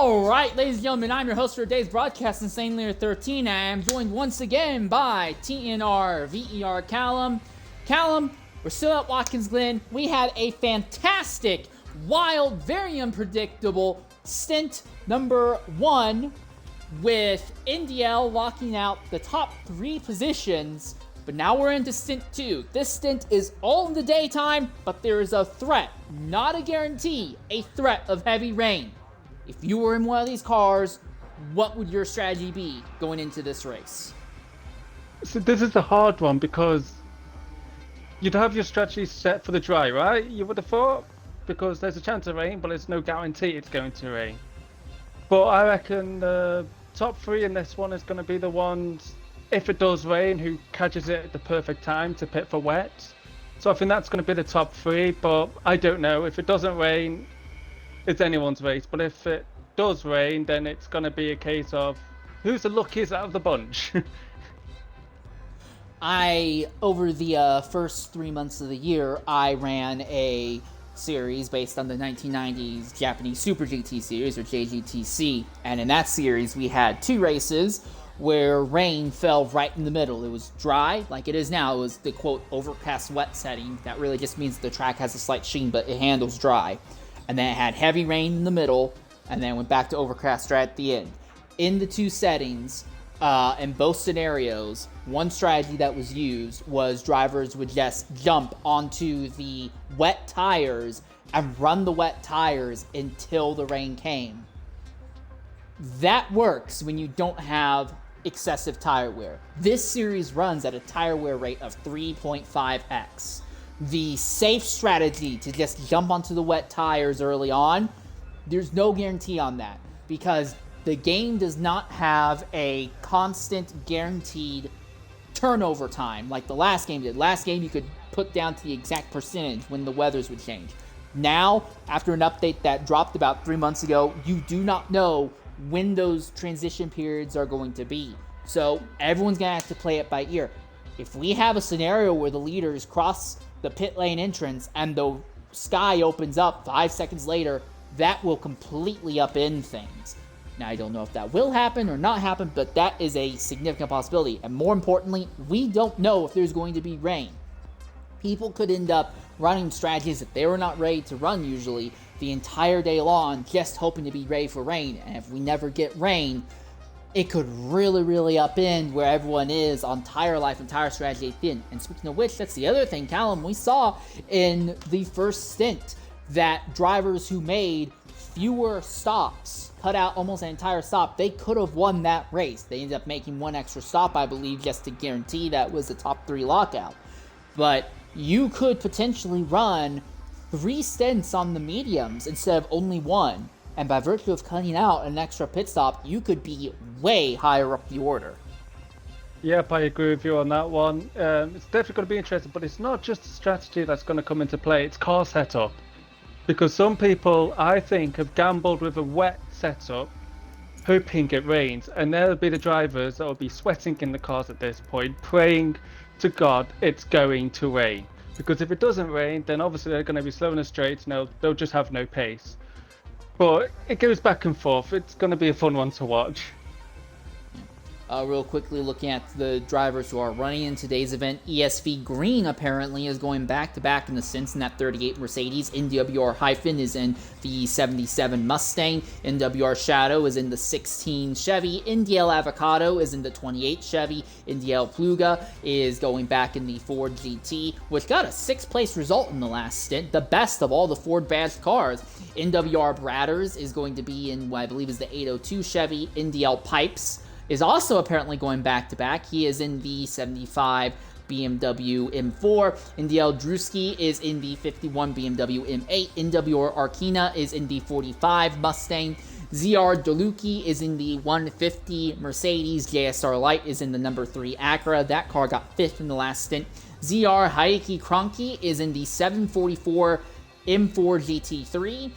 Alright, ladies and gentlemen, I'm your host for today's broadcast, Insanely 13. I am joined once again by TNR VER Callum. Callum, we're still at Watkins Glen. We had a fantastic, wild, very unpredictable stint number 1 with NDL locking out the top 3 positions. But now we're into stint 2. This stint is all in the daytime, but there is a threat, not a guarantee, a threat of heavy rain. If you were in one of these cars, what would your strategy be going into this race? So this is a hard one because you'd have your strategy set for the dry, right? You would have thought, because there's a chance of rain, but there's no guarantee it's going to rain. But I reckon the top 3 in this one is going to be the ones, if it does rain, who catches it at the perfect time to pit for wet. So I think that's going to be the top 3, but I don't know. If it doesn't rain, it's anyone's race, but if it does rain, then it's going to be a case of who's the luckiest out of the bunch. Over the first 3 months of the year, I ran a series based on the 1990s Japanese Super GT series, or JGTC, and in that series we had 2 races where rain fell right in the middle. It was dry, like it is now. It was the quote overcast wet setting. That really just means the track has a slight sheen, but it handles dry. And then it had heavy rain in the middle, and then went back to overcast right at the end. In the 2 settings, in both scenarios, one strategy that was used was drivers would just jump onto the wet tires and run the wet tires until the rain came. That works when you don't have excessive tire wear. This series runs at a tire wear rate of 3.5x. The safe strategy to just jump onto the wet tires early on, there's no guarantee on that because the game does not have a constant guaranteed turnover time like the last game did. Last game you could put down to the exact percentage when the weathers would change. Now, after an update that dropped about 3 months ago, you do not know when those transition periods are going to be. So everyone's going to have to play it by ear. If we have a scenario where the leaders cross the pit lane entrance and the sky opens up 5 seconds later, that will completely upend things. Now, I don't know if that will happen or not happen, but that is a significant possibility. And more importantly, we don't know if there's going to be rain. People could end up running strategies that they were not ready to run usually the entire day long, just hoping to be ready for rain. And if we never get rain, it could really upend where everyone is on tire life and tire strategy at the end. And speaking of which, that's the other thing, Callum, we saw in the first stint that drivers who made fewer stops, cut out almost an entire stop, they could have won that race. They ended up making 1 extra stop, I believe, just to guarantee that was the top 3 lockout. But you could potentially run 3 stints on the mediums instead of only 1. And by virtue of cutting out an extra pit stop, you could be way higher up the order. Yep, I agree with you on that one. It's definitely going to be interesting, but it's not just a strategy that's going to come into play, it's car setup. Because some people, I think, have gambled with a wet setup, hoping it rains, and there'll be the drivers that will be sweating in the cars at this point, praying to God it's going to rain. Because if it doesn't rain, then obviously they're going to be slow in the straights, and they'll just have no pace. But it goes back and forth. It's going to be a fun one to watch. Real quickly looking at the drivers who are running in today's event, ESV Green apparently is going back-to-back in the stints in that 38 Mercedes. NWR- is in the 77 Mustang. NWR Shadow is in the 16 Chevy. NDL Avocado is in the 28 Chevy. NDL Pluga is going back in the Ford GT, which got a 6th place result in the last stint, the best of all the Ford badged cars. NWR Bradders is going to be in what I believe is the 802 Chevy. NDL Pipes is also apparently going back-to-back. He is in the 75 BMW M4. NDL Drewski is in the 51 BMW M8. NWR Arkina is in the 45 Mustang. ZR Deluki is in the 150 Mercedes. JSR Light is in the number 3 Acura. That car got 5th in the last stint. ZR Hayeki Kronki is in the 744 M4 GT3.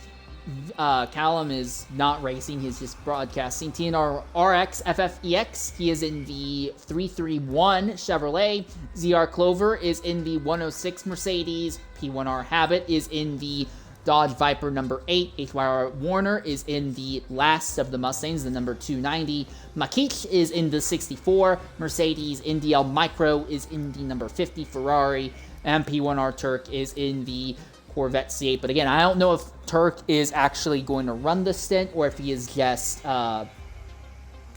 Callum is not racing, he's just broadcasting. TNR RX FFEX, he is in the 331 Chevrolet. ZR Clover is in the 106 Mercedes. P1R Habit is in the Dodge Viper number 8, HYR Warner, is in the last of the Mustangs, the number 290. Makich is in the 64. Mercedes NDL Micro is in the number 50. Ferrari MP1R Turk is in the Corvette C8. But again, I don't know if Turk is actually going to run the stint or if he is just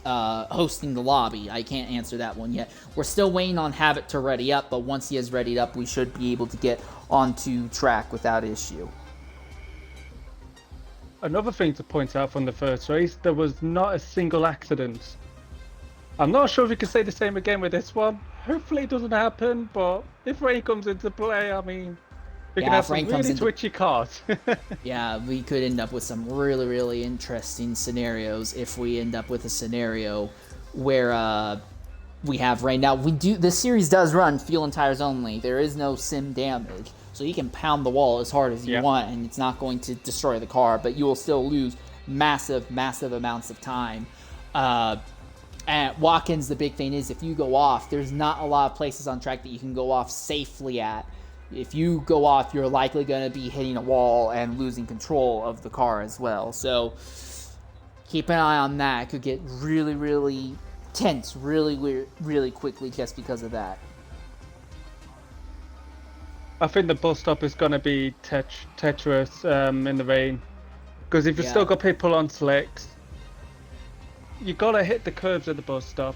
hosting the lobby. I can't answer that one yet. We're still waiting on Habit to ready up, but once he is readied up, we should be able to get onto track without issue. Another thing to point out from the first race, there was not a single accident. I'm not sure if you can say the same again with this one. Hopefully it doesn't happen, but if rain comes into play, I mean, we can have some really twitchy cars. Yeah, we could end up with some really, really interesting scenarios if we end up with a scenario where we have rain. Now, this series does run fuel and tires only. There is no sim damage. So you can pound the wall as hard as you want, and it's not going to destroy the car, but you will still lose massive, massive amounts of time. At Watkins, the big thing is if you go off, there's not a lot of places on track that you can go off safely at. If you go off, you're likely going to be hitting a wall and losing control of the car as well. So keep an eye on that. It could get really, really tense really, really quickly just because of that. I think the bus stop is going to be treacherous in the rain. Because if you've still got people on slicks, you got to hit the curves at the bus stop.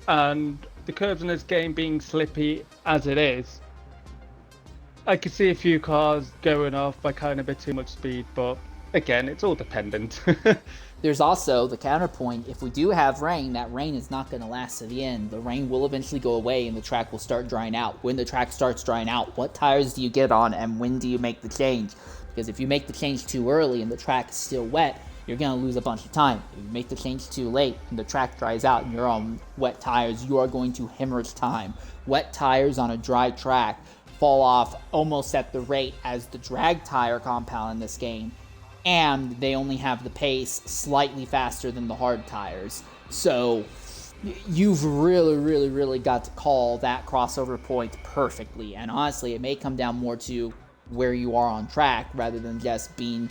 And the curves in this game being slippy as it is, I could see a few cars going off by kind of a bit too much speed, but again, it's all dependent. There's also the counterpoint. If we do have rain, that rain is not going to last to the end. The rain will eventually go away and the track will start drying out. When the track starts drying out, what tires do you get on and when do you make the change? Because if you make the change too early and the track is still wet, you're going to lose a bunch of time. If you make the change too late and the track dries out and you're on wet tires, you are going to hemorrhage time. Wet tires on a dry track fall off almost at the rate as the drag tire compound in this game, and they only have the pace slightly faster than the hard tires. So you've really, really, really got to call that crossover point perfectly. And honestly, it may come down more to where you are on track rather than just being,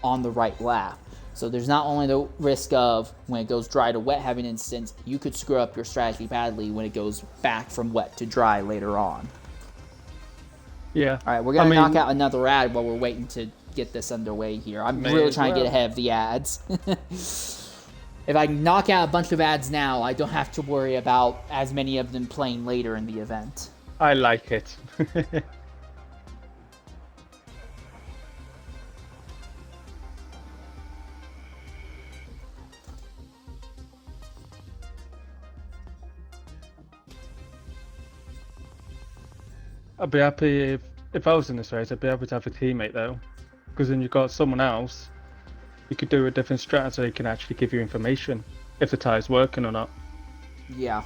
on the right lap. So there's not only the risk of when it goes dry to wet having an instance, you could screw up your strategy badly when it goes back from wet to dry later on. Yeah. All right, we're going to knock out another ad while we're waiting to get this underway here. I'm really trying to get ahead of the ads. If I knock out a bunch of ads now, I don't have to worry about as many of them playing later in the event. I like it. I'd be happy if I was in this race, I'd be happy to have a teammate though. Because then you've got someone else, you could do a different strategy so he can actually give you information if the tire's working or not. Yeah.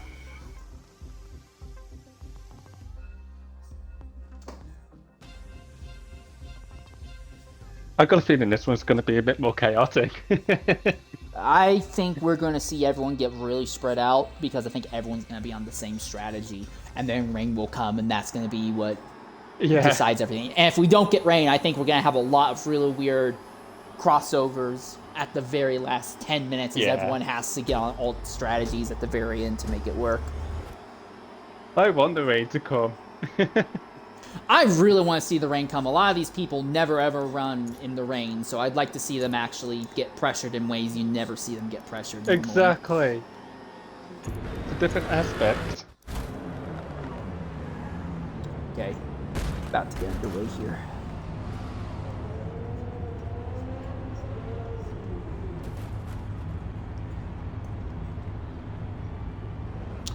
I got a feeling this one's going to be a bit more chaotic. I think we're going to see everyone get really spread out because I think everyone's going to be on the same strategy. And then rain will come, and that's going to be what decides everything. And if we don't get rain, I think we're going to have a lot of really weird crossovers at the very last 10 minutes as everyone has to get on all strategies at the very end to make it work. I want the rain to come. I really want to see the rain come. A lot of these people never ever run in the rain, so I'd like to see them actually get pressured in ways you never see them get pressured normally. Exactly. It's a different aspect. Okay, about to get underway here.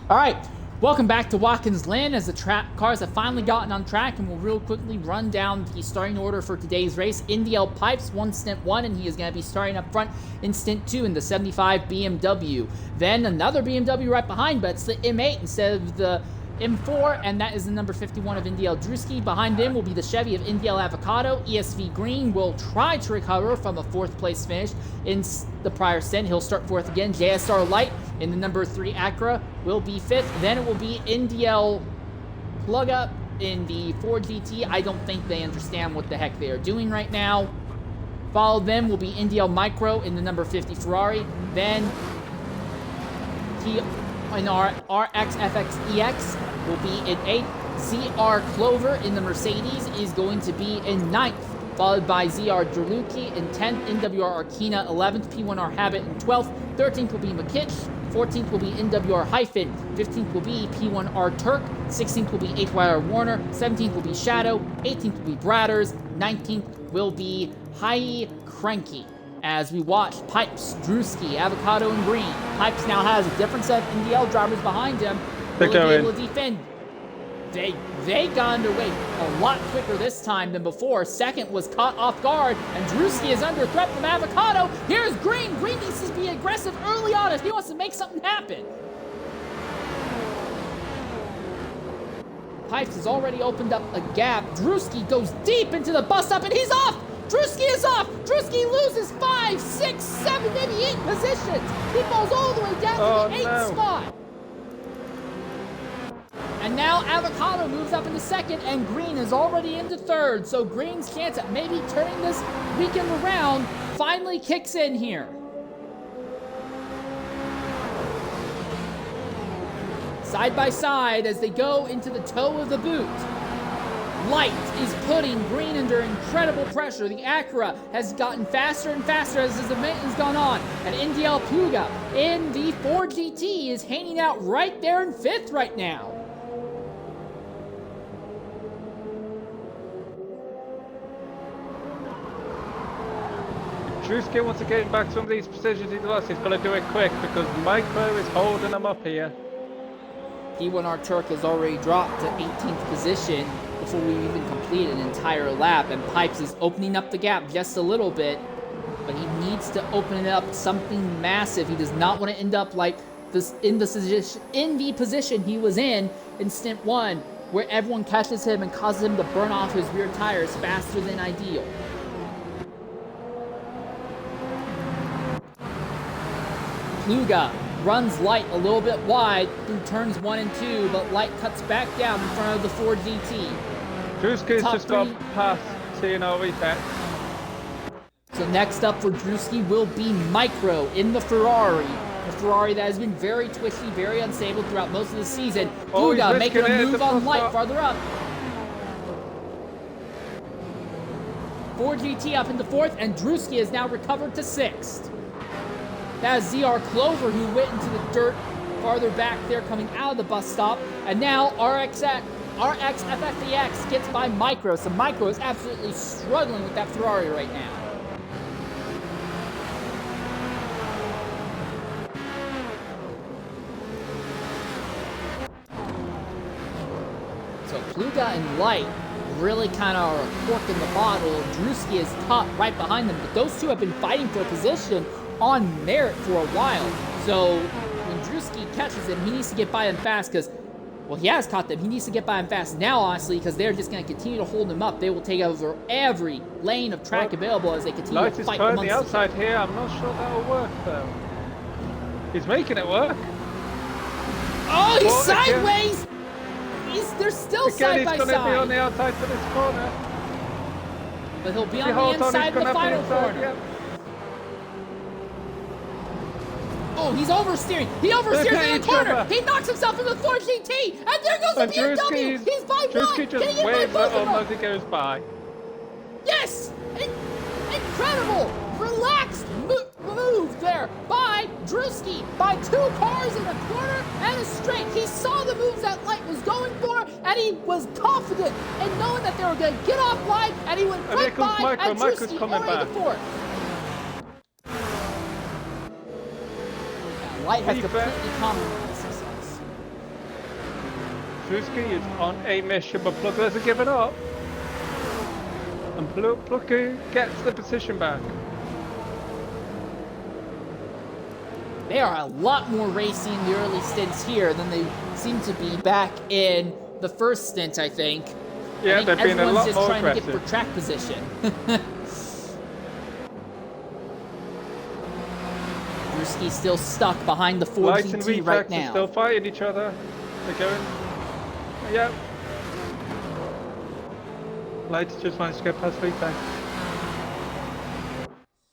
All right, welcome back to Watkins Glen as the cars have finally gotten on track, and we'll real quickly run down the starting order for today's race. NDL Pipes won Stint 1, and he is going to be starting up front in Stint 2 in the 75 BMW. Then another BMW right behind, but it's the M8 instead of the M4, and that is the number 51 of NDL Drewski. Behind them will be the Chevy of NDL Avocado. ESV Green will try to recover from a 4th place finish in the prior stint. He'll start 4th again. JSR Light in the number 3 Acura will be 5th. Then it will be NDL Plug Up in the Ford GT. I don't think they understand what the heck they are doing right now. Follow them will be NDL Micro in the number 50 Ferrari. Then in our RX FX EX will be in 8th. ZR Clover in the Mercedes is going to be in 9th, followed by ZR Derluki in 10th, NWR Arkina 11th, P1R Habit in 12th, 13th will be McKitch, 14th will be NWR Hyphen, 15th will be P1R Turk, 16th will be HYR Warner, 17th will be Shadow, 18th will be Bradders, 19th will be Hai Cranky. As we watch Pipes, Drewski, Avocado, and Green. Pipes now has a different set of NDL drivers behind him. Will he be able to defend? They got underway a lot quicker this time than before. Second was caught off guard, and Drewski is under threat from Avocado. Here's Green. Green needs to be aggressive early on if he wants to make something happen. Pipes has already opened up a gap. Drewski goes deep into the bus stop, and he's off! Drewski is off! Drewski loses 5, 6, 7, maybe 8 positions. He falls all the way down to the 8th spot. And now Avocado moves up into 2nd, and Green is already into 3rd. So Green's chance at maybe turning this weekend around finally kicks in here. Side by side as they go into the toe of the boot. Light is putting Green under incredible pressure. The Acura has gotten faster and faster as this event has gone on. And NDL Puga in the Ford GT is hanging out right there in 5th right now. Drewski wants to get back some of these positions he lost. He's got to do it quick because Micro is holding him up here. P1R Turk has already dropped to 18th position before we even complete an entire lap, and Pipes is opening up the gap just a little bit, but he needs to open it up something massive. He does not want to end up like this in the position he was in Stint 1, where everyone catches him and causes him to burn off his rear tires faster than ideal. Pluga runs Light a little bit wide through turns 1 and 2, but Light cuts back down in front of the Ford GT. Drewski's just got past TNR Effect. So next up for Drewski will be Micro in the Ferrari. A Ferrari that has been very twisty, very unstable throughout most of the season. Pluga making a move on Light farther up. Ford GT up into 4th, and Drewski has now recovered to 6th. That is ZR Clover who went into the dirt farther back there coming out of the bus stop. And now RX FFEX gets by Micro. So Micro is absolutely struggling with that Ferrari right now. So Pluga and Light really kind of are a cork in the bottle. Drewski is caught right behind them. But those two have been fighting for a position on merit for a while. So when Drewski catches him, he needs to get by him fast because, well, he has caught them. He needs to get by him fast now, honestly, because they're just going to continue to hold him up. They will take over every lane of track available as they continue to fight amongst the outside here. I'm not sure that'll work, though. He's making it work. Oh, he's sideways! They're still side by side. He's going to be on the outside for this corner. But he'll be on the inside of the final corner. Yep. Oh, he's oversteering. He oversteers in the corner. He knocks himself in the Ford GT. And there goes the BMW. He's by one. Just waves it almost he goes by. Yes! Incredible! Relaxed move there by Drewski. By 2 cars in a corner and a straight. He saw the moves that Light was going for, and he was confident in knowing that they were going to get off line, and he went right by, and Drewski already the 4th. Light has completely compromised success. Drewski is on a mission, but Pluga hasn't given up. And Pluga gets the position back. They are a lot more racy in the early stints here than they seem to be back in the first stint, I think. Yeah, they've been a lot more aggressive. Everyone's just trying to get for track position. Drewski's still stuck behind the Ford GT right now. Are still fighting each other. They're going. Yep. Lights just managed to get past lead time.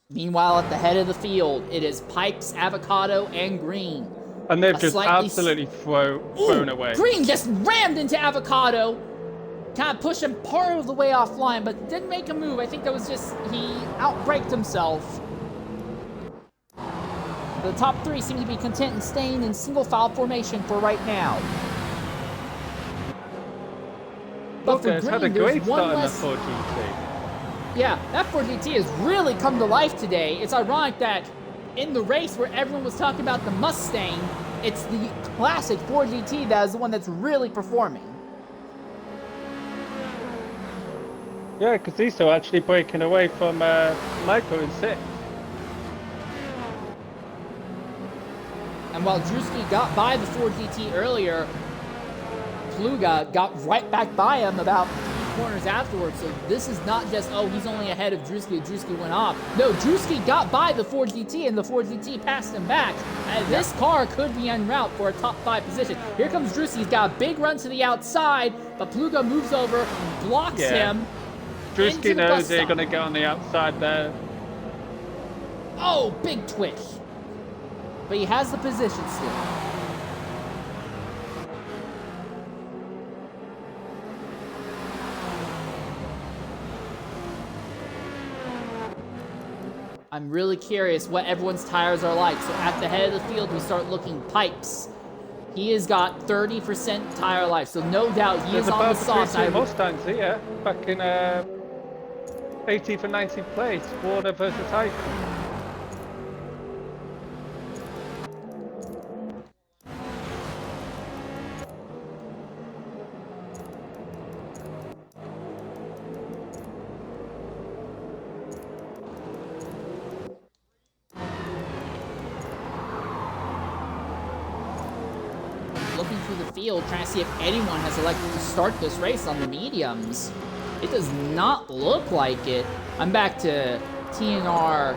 Meanwhile, at the head of the field, it is Pipes, Avocado, and Green. And they've just absolutely thrown away. Green just rammed into Avocado, kind of pushed him part of the way offline, but didn't make a move. I think that was just, he outbraked himself. The top three seem to be content in staying in single file formation for right now. But for Green, had a great start in the 4GT. Yeah, that 4GT has really come to life today. It's ironic that in the race where everyone was talking about the Mustang, it's the classic 4GT that is the one that's really performing. Yeah, because these two are actually breaking away from Michael in 6th. And while Drewski got by the 4GT earlier, Pluga got right back by him about 3 corners afterwards. So this is not just, oh, he's only ahead of Drewski, Drewski went off. No, Drewski got by the 4GT and the 4GT passed him back. And this car could be en route for a top 5 position. Here comes Drewski, he's got a big run to the outside, but Pluga moves over, blocks him. Drewski knows they're going to get on the outside there. Oh, big twitch. But he has the position still. I'm really curious what everyone's tires are like. So at the head of the field, we start looking Pipes. He has got 30% tire life, so no doubt he is on the soft side. Mustangs here, back in 18th and 19th place, Warner versus Tyson. Looking through the field, trying to see if anyone has elected to start this race on the mediums. It does not look like it. I'm back to TNR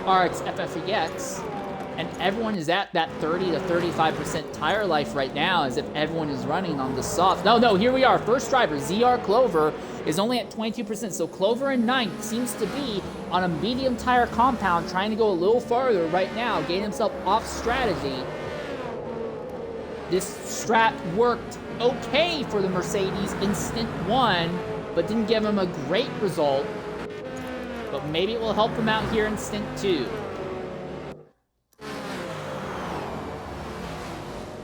RX FFEX, and everyone is at that 30 to 35% tire life right now, as if everyone is running on the soft. No, here we are. First driver, ZR Clover, is only at 22%. So Clover in 9th seems to be on a medium tire compound, trying to go a little farther right now, getting himself off strategy. This strat worked okay for the Mercedes in Stint 1, but didn't give him a great result. But maybe it will help him out here in Stint 2.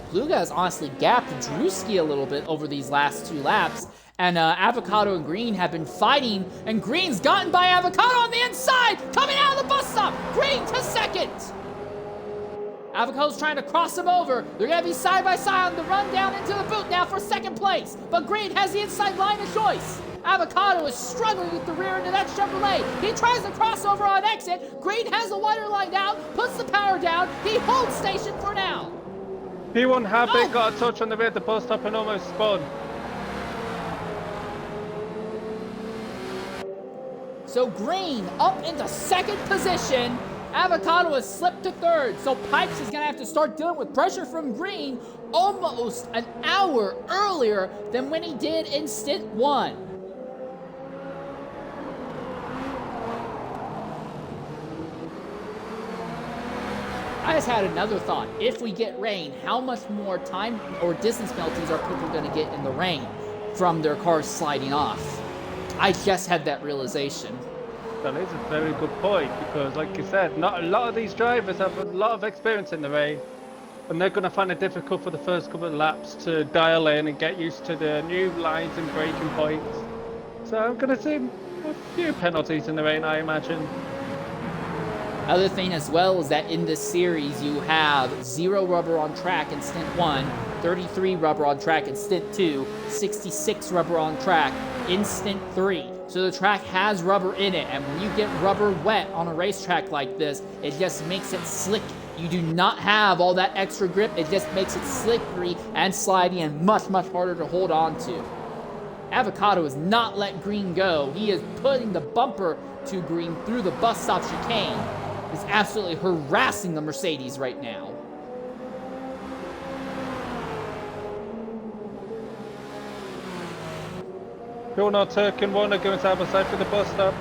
Pluga has honestly gapped Drewski a little bit over these last 2 laps. And Avocado and Green have been fighting, and Green's gotten by Avocado on the inside, coming out of the bus stop. Green to second. Avocado's trying to cross him over. They're going to be side by side on the run down into the boot now for second place. But Green has the inside line of choice. Avocado is struggling with the rear end of that Chevrolet. He tries to cross over on exit. Green has the wider line out, puts the power down. He holds station for now. He won happy, got a touch on the way at the bus stop and almost spun. So Green up into second position. Avocado has slipped to third, so Pipes is going to have to start dealing with pressure from Green almost an hour earlier than when he did in Stint 1. I just had another thought. If we get rain, how much more time or distance penalties are people going to get in the rain from their cars sliding off? I just had that realization. That is a very good point, because like you said, not a lot of these drivers have a lot of experience in the rain, and they're going to find it difficult for the first couple of laps to dial in and get used to the new lines and braking points. So I'm going to see a few penalties in the rain, I imagine. Other thing as well is that in this series you have 0 rubber on track in Stint 1, 33 rubber on track in Stint 2, 66 rubber on track in Stint 3. So the track has rubber in it, and when you get rubber wet on a racetrack like this, it just makes it slick. You do not have all that extra grip. It just makes it slippery and slidey and much, much harder to hold on to. Avocado has not let Green go. He is putting the bumper to Green through the bus stop chicane. He's absolutely harassing the Mercedes right now. Pilnar, Turk and Warner going side by side for the bus stop.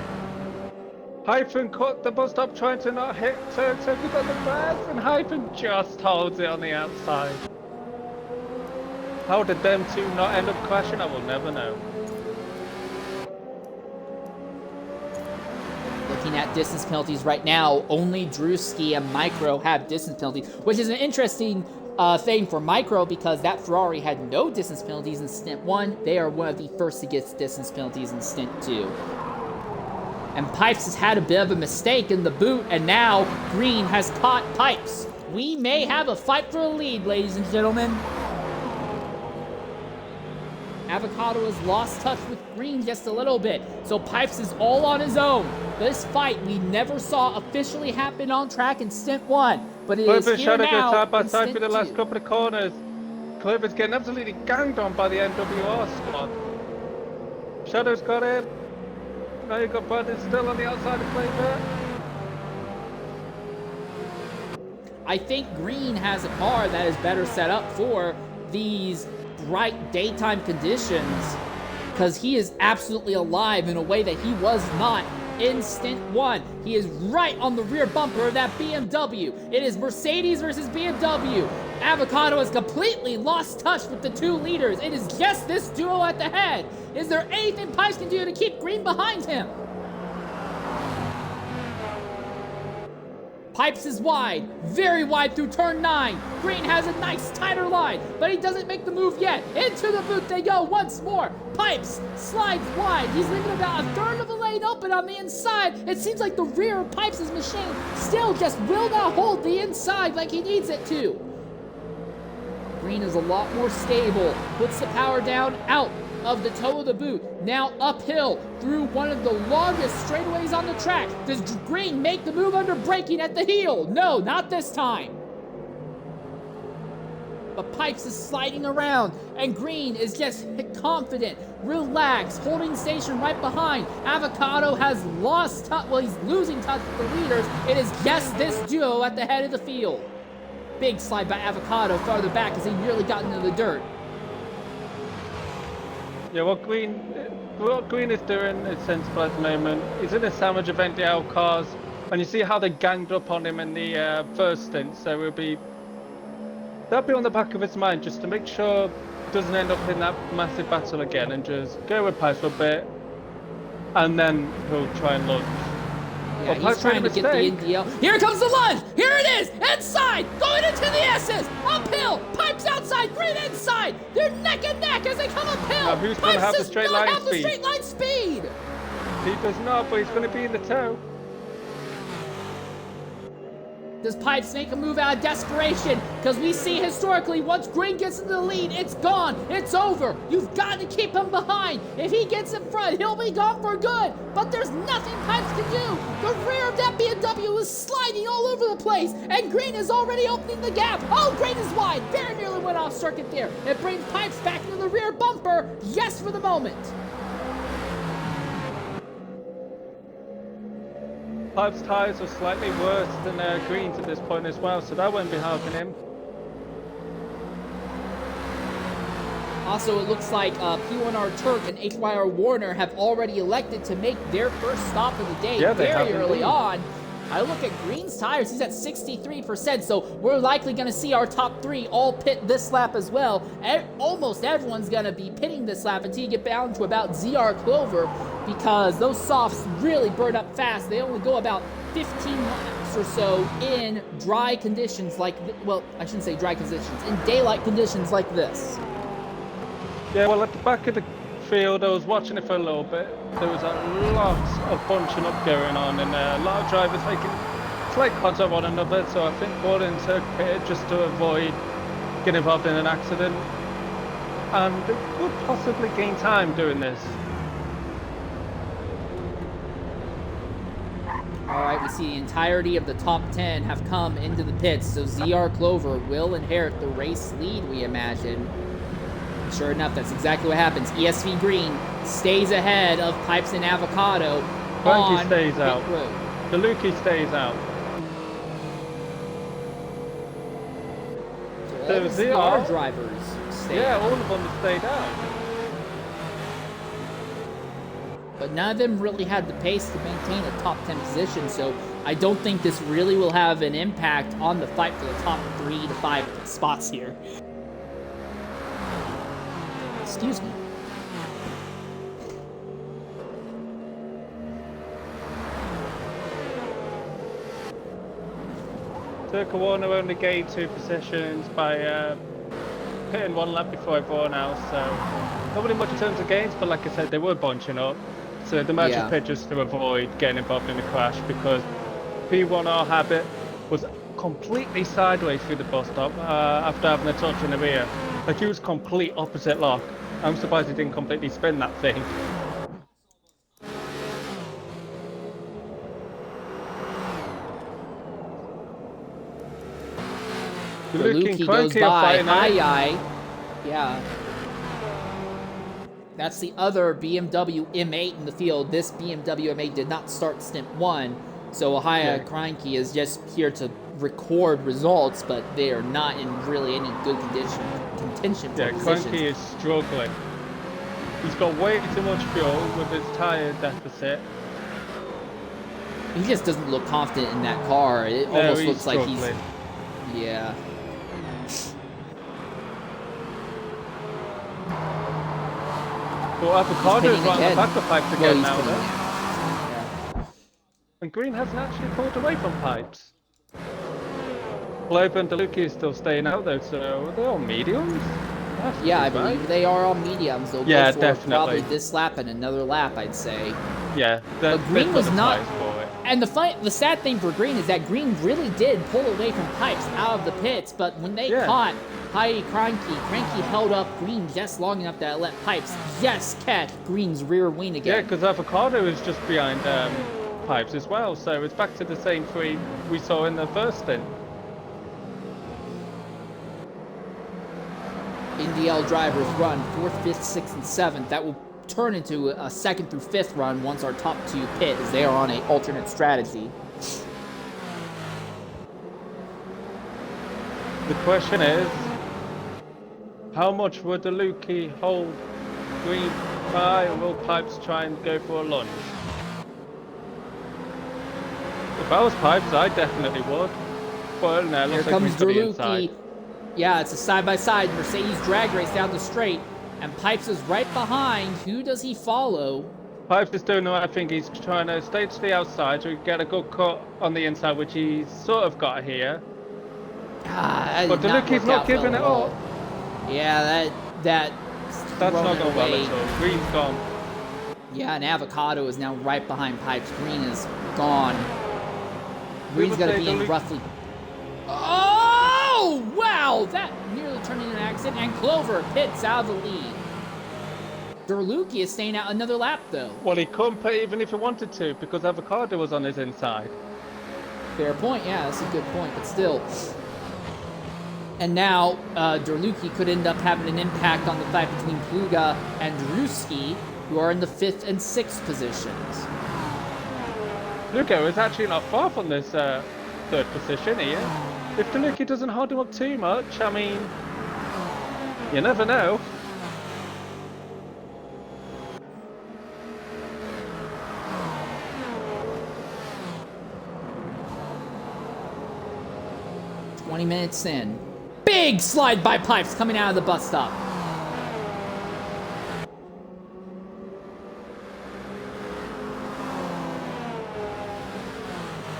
Hyphen cut the bus stop trying to not hit Turk. Turk is on the grass and Hyphen just holds it on the outside. How did them two not end up crashing? I will never know. Looking at distance penalties right now, only Drewski and Micro have distance penalties, which is an interesting thing for Micro because that Ferrari had no distance penalties in Stint 1. They are one of the first to get distance penalties in Stint 2. And Pipes has had a bit of a mistake in the boot, and now Green has caught Pipes. We may have a fight for a lead, ladies and gentlemen. Avocado has lost touch with Green just a little bit, so Pipes is all on his own. This fight we never saw officially happen on track in Stint 1, but it is here now side by in side Stint for the 2. last couple of corners. Clover's getting absolutely ganged on by the NWR squad. Shadow's got him. Now you've got Brandon still on the outside of Clover. I think Green has a car that is better set up for these bright daytime conditions because he is absolutely alive in a way that he was not in Stint 1. He is right on the rear bumper of that BMW. It is Mercedes versus BMW. Avocado has completely lost touch with the two leaders. It is just this duo at the head. Is there anything Pipes can do to keep Green behind him? Pipes is wide, very wide through turn 9. Green has a nice tighter line, but he doesn't make the move yet. Into the boot they go once more. Pipes slides wide. He's leaving about a third of a lane open on the inside. It seems like the rear of Pipes' machine still just will not hold the inside like he needs it to. Green is a lot more stable, puts the power down out of the toe of the boot, now uphill through one of the longest straightaways on the track. Does Green make the move under braking at the heel? No, not this time. But Pipes is sliding around, and Green is just confident, relaxed, holding station right behind. Avocado has lost touch, well, he's losing touch with the leaders. It is just this duo at the head of the field. Big slide by Avocado farther back as he nearly got into the dirt. Yeah, what Green is doing is sensible at the moment. He's in a sandwich of NDL cars, and you see how they ganged up on him in the first stint, so that'll be on the back of his mind just to make sure he doesn't end up in that massive battle again, and just go with Pipes for a bit, and then he'll try and launch. Yeah, he's trying to get the NDL. Here comes the lunge! Here it is! Inside! Going into the S's! Uphill! Pipes outside! Green inside! They're neck and neck as they come uphill! Now who's going to have the straight line speed? The straight line speed! He does not, but he's going to be in the toe. Does Pipes make a move out of desperation? Because we see historically, once Green gets into the lead, it's gone. It's over. You've got to keep him behind. If he gets in front, he'll be gone for good. But there's nothing Pipes can do. The rear of that BMW is sliding all over the place, and Green is already opening the gap. Oh, Green is wide. Very nearly went off circuit there. It brings Pipes back into the rear bumper. Yes, for the moment. Pipes' tyres are slightly worse than Green's at this point as well, so that won't be helping him. Also, it looks like P1R Turk and HYR Warner have already elected to make their first stop of the day very early on. I look at Green's tires, he's at 63%, so we're likely going to see our top 3 all pit this lap as well. Almost everyone's going to be pitting this lap until you get down to about ZR Clover, because those softs really burn up fast. They only go about 15 laps or so in dry conditions like, well, I shouldn't say dry conditions, in daylight conditions like this. Yeah, well, at the back of the field, I was watching it for a little bit. There was a lot of bunching up going on, and a lot of drivers making slight contact with one another, so I think Gordon took pitted just to avoid getting involved in an accident, and they could possibly gain time doing this. Alright, we see the entirety of the top 10 have come into the pits, so ZR Clover will inherit the race lead, we imagine. Sure enough, that's exactly what happens. ESV Green stays ahead of Pipes and Avocado on stays pit out. road. DeLucchi stays out. So all the ZR drivers stay out. All of them have stayed out. but none of them really had the pace to maintain a top 10 position, so I don't think this really will have an impact on the fight for the top 3 to 5 spots here. Excuse me. Turco Warner only gained 2 positions by hitting 1 lap before everyone else, so not really much in terms of gains, but like I said, they were bunching up. So the match is pit just to avoid getting involved in a crash, because P1R Habit was completely sideways through the bus stop after having a touch in the rear. Like, he was complete opposite lock. I'm surprised he didn't completely spin that thing. Luki goes by. Hi. Yeah. That's the other BMW M8 in the field. This BMW M8 did not start Stint 1, so Ahaya Kreinke is just here to record results, but they are not in really any good contention for positions. Kreinke is struggling. He's got way too much fuel with his tyre deficit. He just doesn't look confident in that car. It almost looks like he's... Yeah. Well, Avocado's right on the back of Pipes again now, though. Yeah. And Green hasn't actually pulled away from Pipes. Globe and DeLuca is still staying out, though, so they're all mediums? Yeah, I believe they are all mediums. They'll go for probably this lap and another lap, I'd say. Yeah, but Green was not. And the sad thing for Green is that Green really did pull away from Pipes out of the pits, but when they caught Heidi Kreinke held up Green just long enough that it let Pipes catch Green's rear wing again. Yeah, because Avocado is just behind Pipes as well, so it's back to the same 3 we saw in the first stint. NDL drivers run 4th, 5th, 6th, and 7th. That will turn into a 2nd through 5th run once our top 2 pit, as they are on an alternate strategy. The question is, how much would DeLuca hold Green by, or will Pipes try and go for a lunge? If I was Pipes, I definitely would. But no, here comes DeLuca. Yeah, it's a side-by-side Mercedes drag race down the straight, and Pipes is right behind. Who does he follow? Pipes is doing the right thing. He's trying to stay to the outside to get a good cut on the inside, which he's sort of got here. But DeLuca's not giving it up. Yeah, that's not going well at all. Green's gone. Yeah, and Avocado is now right behind Pipes. Green is gone. Green's going to be in roughly... Oh, wow! That nearly turned into an accident, and Clover pits out of the lead. DeLuca is staying out another lap, though. Well, he couldn't pit even if he wanted to, because Avocado was on his inside. Fair point, yeah, that's a good point, but still. And now, DeLuca could end up having an impact on the fight between Pluga and Druski, who are in the 5th and 6th positions. Pluga is actually not far from this 3rd position here. If DeLuca doesn't hold him up too much, I mean, you never know. Minutes in. Big slide by Pipes coming out of the bus stop.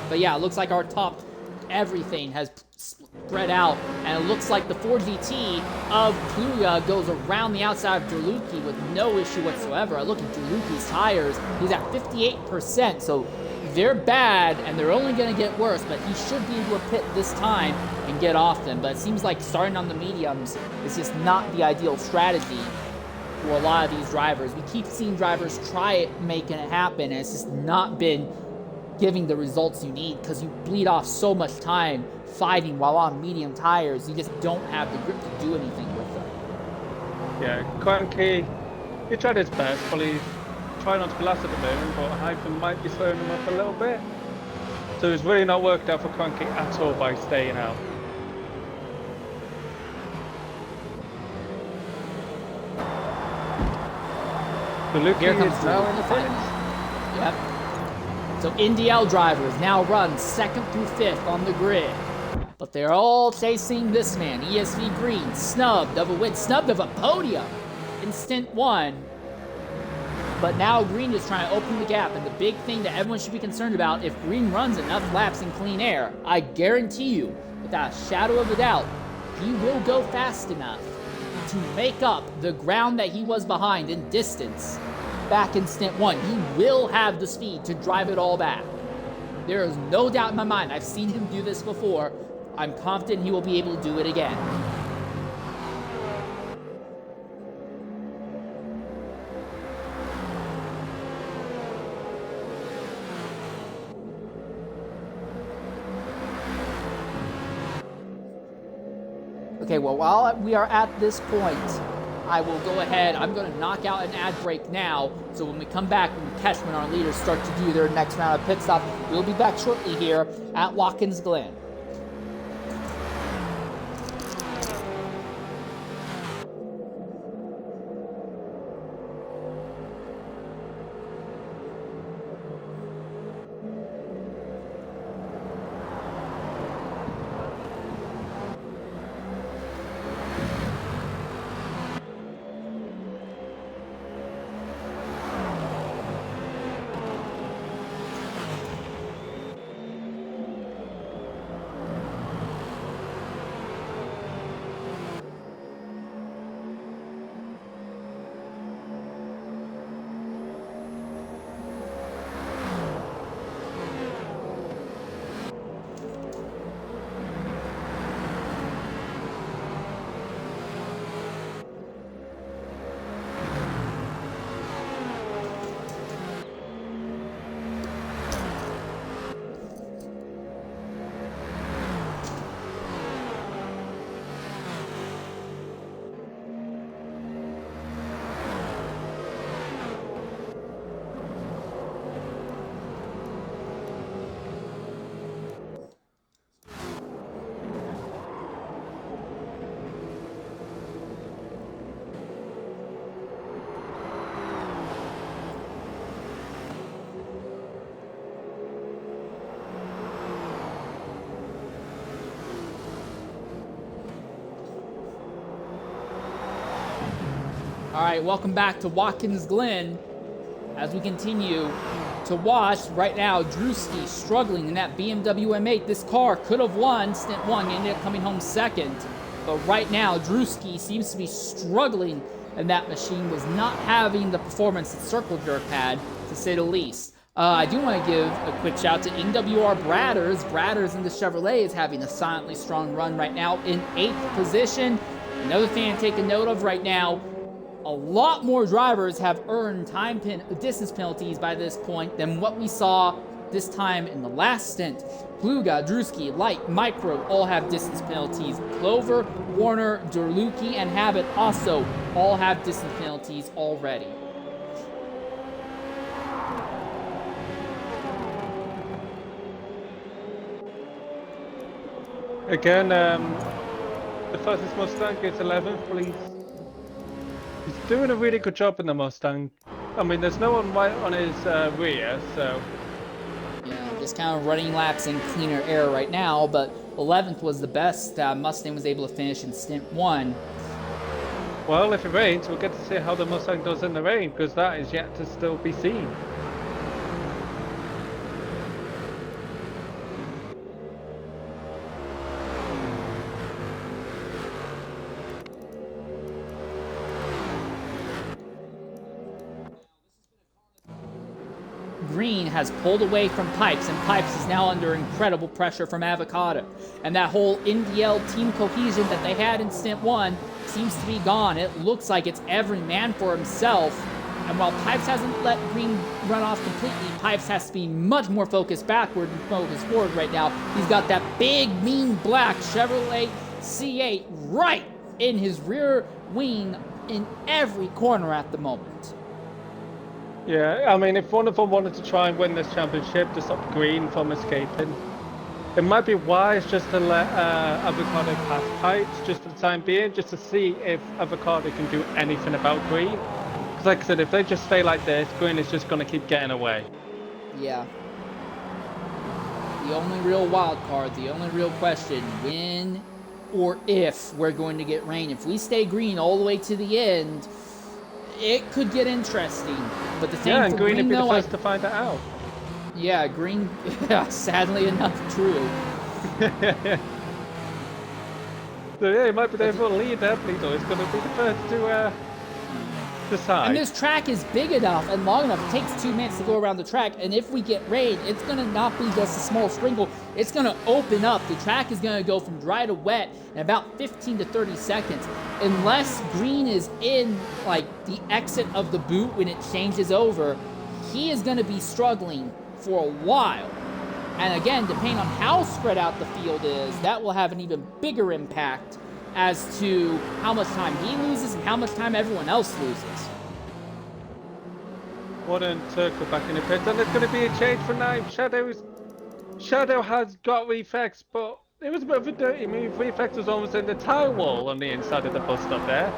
But yeah, it looks like our top everything has spread out, and it looks like the 4GT of Pluga goes around the outside of DeLuca with no issue whatsoever. I look at DeLuca's tires, he's at 58%, so they're bad, and they're only going to get worse, but he should be able to pit this time and get off them. But it seems like starting on the mediums is just not the ideal strategy for a lot of these drivers. We keep seeing drivers try it, making it happen, and it's just not been giving the results you need, because you bleed off so much time fighting while on medium tires. You just don't have the grip to do anything with them. Yeah, Kreinke, he tried his best, but he's trying not to be last at the moment, but Hyphen might be slowing him up a little bit. So it's really not worked out for Kreinke at all by staying out. Here comes is Drew now in the pit. final. Yep. So NDL drivers now run 2nd through 5th on the grid. But they're all chasing this man, ESV Green, snubbed of a win, snubbed of a podium in Stint 1. But now Green is trying to open the gap, and the big thing that everyone should be concerned about, if Green runs enough laps in clean air, I guarantee you, without a shadow of a doubt, he will go fast enough to make up the ground that he was behind in distance back in Stint 1. He will have the speed to drive it all back. There is no doubt in my mind. I've seen him do this before. I'm confident he will be able to do it again. Okay, well, while we are at this point, I will go ahead. I'm going to knock out an ad break now, so when we come back and catch when our leaders start to do their next round of pit stop, we'll be back shortly here at Watkins Glen. All right, welcome back to Watkins Glen as we continue to watch. Right now, Drewski struggling in that BMW M8. This car could have won Stint 1, ended up coming home 2nd. But right now, Drewski seems to be struggling, and that machine was not having the performance that Circle Jerk had, to say the least. I do want to give a quick shout to NWR Bradders. Bradders in the Chevrolet is having a silently strong run right now in 8th position. Another thing to take a note of right now, a lot more drivers have earned distance penalties by this point than what we saw this time in the last stint. Pluga, Drewski, Light, Micro all have distance penalties. Clover, Warner, Derluki, and Habit also all have distance penalties already. Again, the fastest Mustang gets 11th, please. He's doing a really good job in the Mustang. I mean, there's no one right on his rear, so... Yeah, just kind of running laps in cleaner air right now, but 11th was the best Mustang was able to finish in Stint 1. Well, if it rains, we'll get to see how the Mustang does in the rain, because that is yet to still be seen. Green has pulled away from Pipes, and Pipes is now under incredible pressure from Avocado. And that whole NDL team cohesion that they had in Stint 1 seems to be gone. It looks like it's every man for himself. And while Pipes hasn't let Green run off completely, Pipes has to be much more focused backward than focused forward right now. He's got that big, mean black Chevrolet C8 right in his rear wing in every corner at the moment. Yeah, I mean, if one of them wanted to try and win this championship to stop Green from escaping, it might be wise just to let Avocado pass Pipes just for the time being, just to see if Avocado can do anything about Green. Because Like I said, if they just stay like this, green is just going to keep getting away. Yeah. The only real wild card, the only real question, when or if we're going to get rain. If we stay green all the way to the end, it could get interesting. But the thing Yeah, and for green would be the though, first to find that out. Yeah, green, sadly enough, true. So yeah, it might be there for a lead there, Pleato. It's going to be the first to decide. And this track is big enough and long enough. It takes 2 minutes to go around the track. And if we get rain, it's going to not be just a small sprinkle. It's going to open up. The track is going to go from dry to wet in about 15 to 30 seconds. Unless green is in, like, the exit of the boot when it changes over, he is going to be struggling for a while. And again, depending on how spread out the field is, that will have an even bigger impact as to how much time he loses and how much time everyone else loses. Warden Turco back in the pit, and there's going to be a change for now. Shadow has got reflex, but it was a bit of a dirty move. Reflex was almost in the tire wall on the inside of the bus stop there.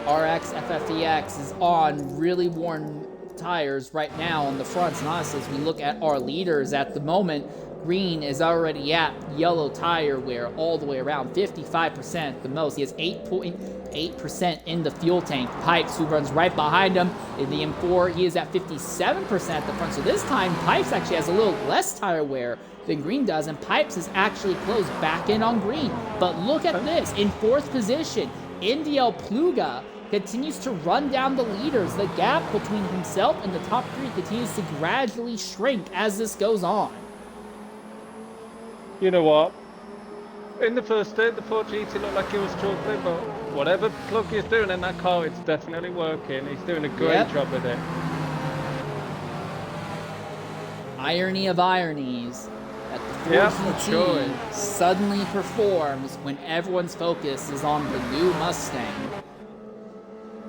RX FFEX is on really worn tires right now on the fronts, and honestly, as we look at our leaders at the moment, green is already at yellow tire wear all the way around, 55% the most. He has 8.8% in the fuel tank. Pipes, who runs right behind him in the M4, he is at 57% at the front. So this time, Pipes actually has a little less tire wear than green does, and Pipes is actually closed back in on green. But look at this, in 4th position, Indiel Pluga continues to run down the leaders. The gap between himself and the top 3 continues to gradually shrink as this goes on. You know what? In the first stint, the 4GT looked like he was struggling, but whatever Plug is doing in that car, it's definitely working. He's doing a great job with it. Irony of ironies, that the 4GT suddenly performs when everyone's focus is on the new Mustang.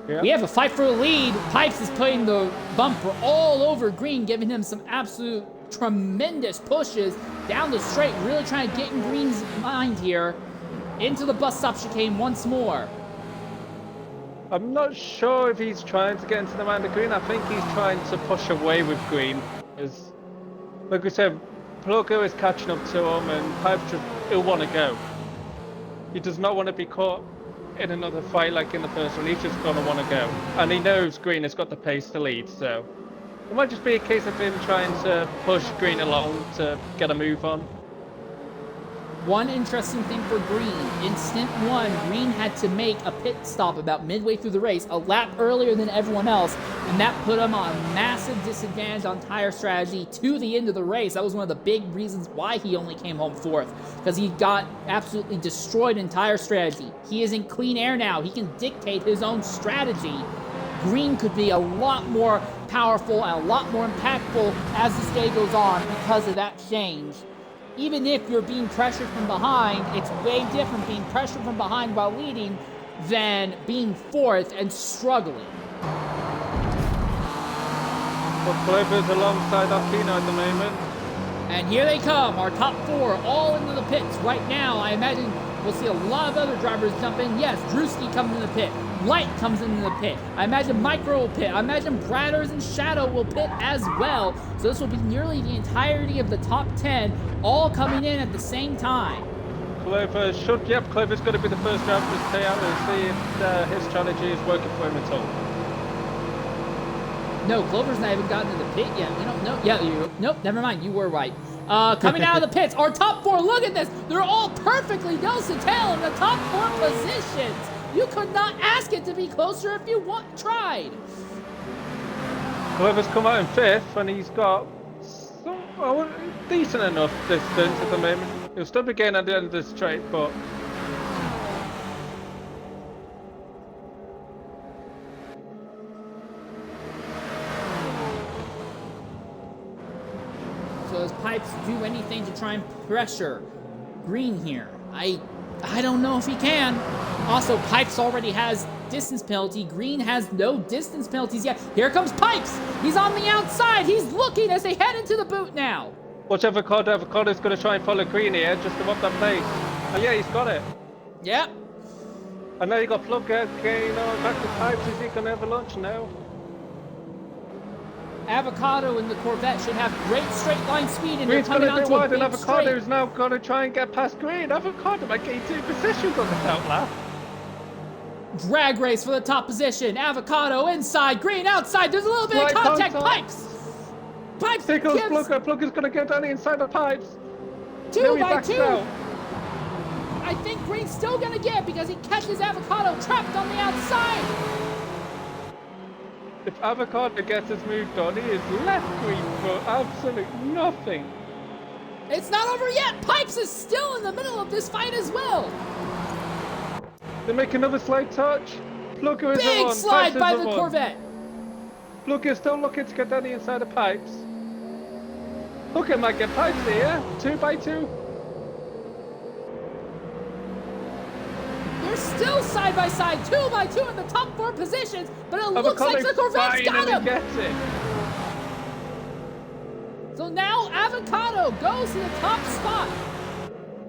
We have a fight for the lead. Pipes is putting the bumper all over green, giving him some absolute tremendous pushes down the straight, really trying to get in green's mind here. Into the bus stop chicane once more. I'm not sure if he's trying to get into the mind of green. I think he's trying to push away with green. As, like we said, Plugger is catching up to him, and Pipes just, he'll want to go. He does not want to be caught in another fight like in the first one. He's just going to want to go. And he knows green has got the pace to lead, so it might just be a case of him trying to push green along to get a move on. One interesting thing for green, in stint 1, green had to make a pit stop about midway through the race, a lap earlier than everyone else, and that put him on a massive disadvantage on tire strategy to the end of the race. That was one of the big reasons why he only came home 4th, because he got absolutely destroyed in tire strategy. He is in clean air now. He can dictate his own strategy. Green could be a lot more powerful and a lot more impactful as this day goes on because of that change. Even if you're being pressured from behind, it's way different being pressured from behind while leading than being 4th and struggling. But Clover's alongside Aquino at the moment. And here they come, our top 4 all into the pits right now. I imagine we'll see a lot of other drivers jump in. Yes, Drewski comes in the pit. Light comes into the pit. I imagine Micro will pit. I imagine Bradders and Shadow will pit as well. So this will be nearly the entirety of the top 10 all coming in at the same time. Clover's going to be the first driver to stay out and see if his strategy is working for him at all. No, Clover's not even gotten to the pit yet. We don't know. Yeah, nope, never mind. You were right. Coming out of the pits, our top 4, look at this. They're all perfectly nose to tail in the top 4 positions. You could not ask it to be closer if you tried. Clover's come out in 5th, and he's got decent enough distance at the moment. He'll still be getting at the end of the straight, but So does Pipes do anything to try and pressure green here? I don't know if he can. Also, Pipes already has distance penalty. Green has no distance penalties yet. Here comes Pipes. He's on the outside. He's looking as they head into the boot now. watch Avocado. Avocado's going to try and follow green here just to want that place. Oh yeah, he's got it. Yep. And now you got Plugger getting on back to pipes. Is he going to have a launch now? Avocado in the Corvette should have great straight line speed, and Green's they're coming going to onto do a wide, and big Avocado straight. is now going to try and get past Green. Avocado might gain 2 positions on this outlap. Drag race for the top position. Avocado inside, Green outside. There's a little bit Slight of contact. contact. Pipes There goes gives Plugger. Plugger's going to get down the inside of pipes. 2 Now he by backs 2. out. I think Green's still gonna get because he catches Avocado trapped on the outside. If Avocado gets his moved on, he is left Green for absolute nothing. It's not over yet. Pipes is still in the middle of this fight as well. They make another slight touch. Plugger is Big on. slide Pipes by is the on. Corvette. Plugger is still looking to get down the inside of pipes. Plugger might get pipes here. 2 by 2. They're still side by side, 2 by 2 in the top 4 positions, but it looks like the Corvette's got him. Gets it. So now Avocado goes to the top spot.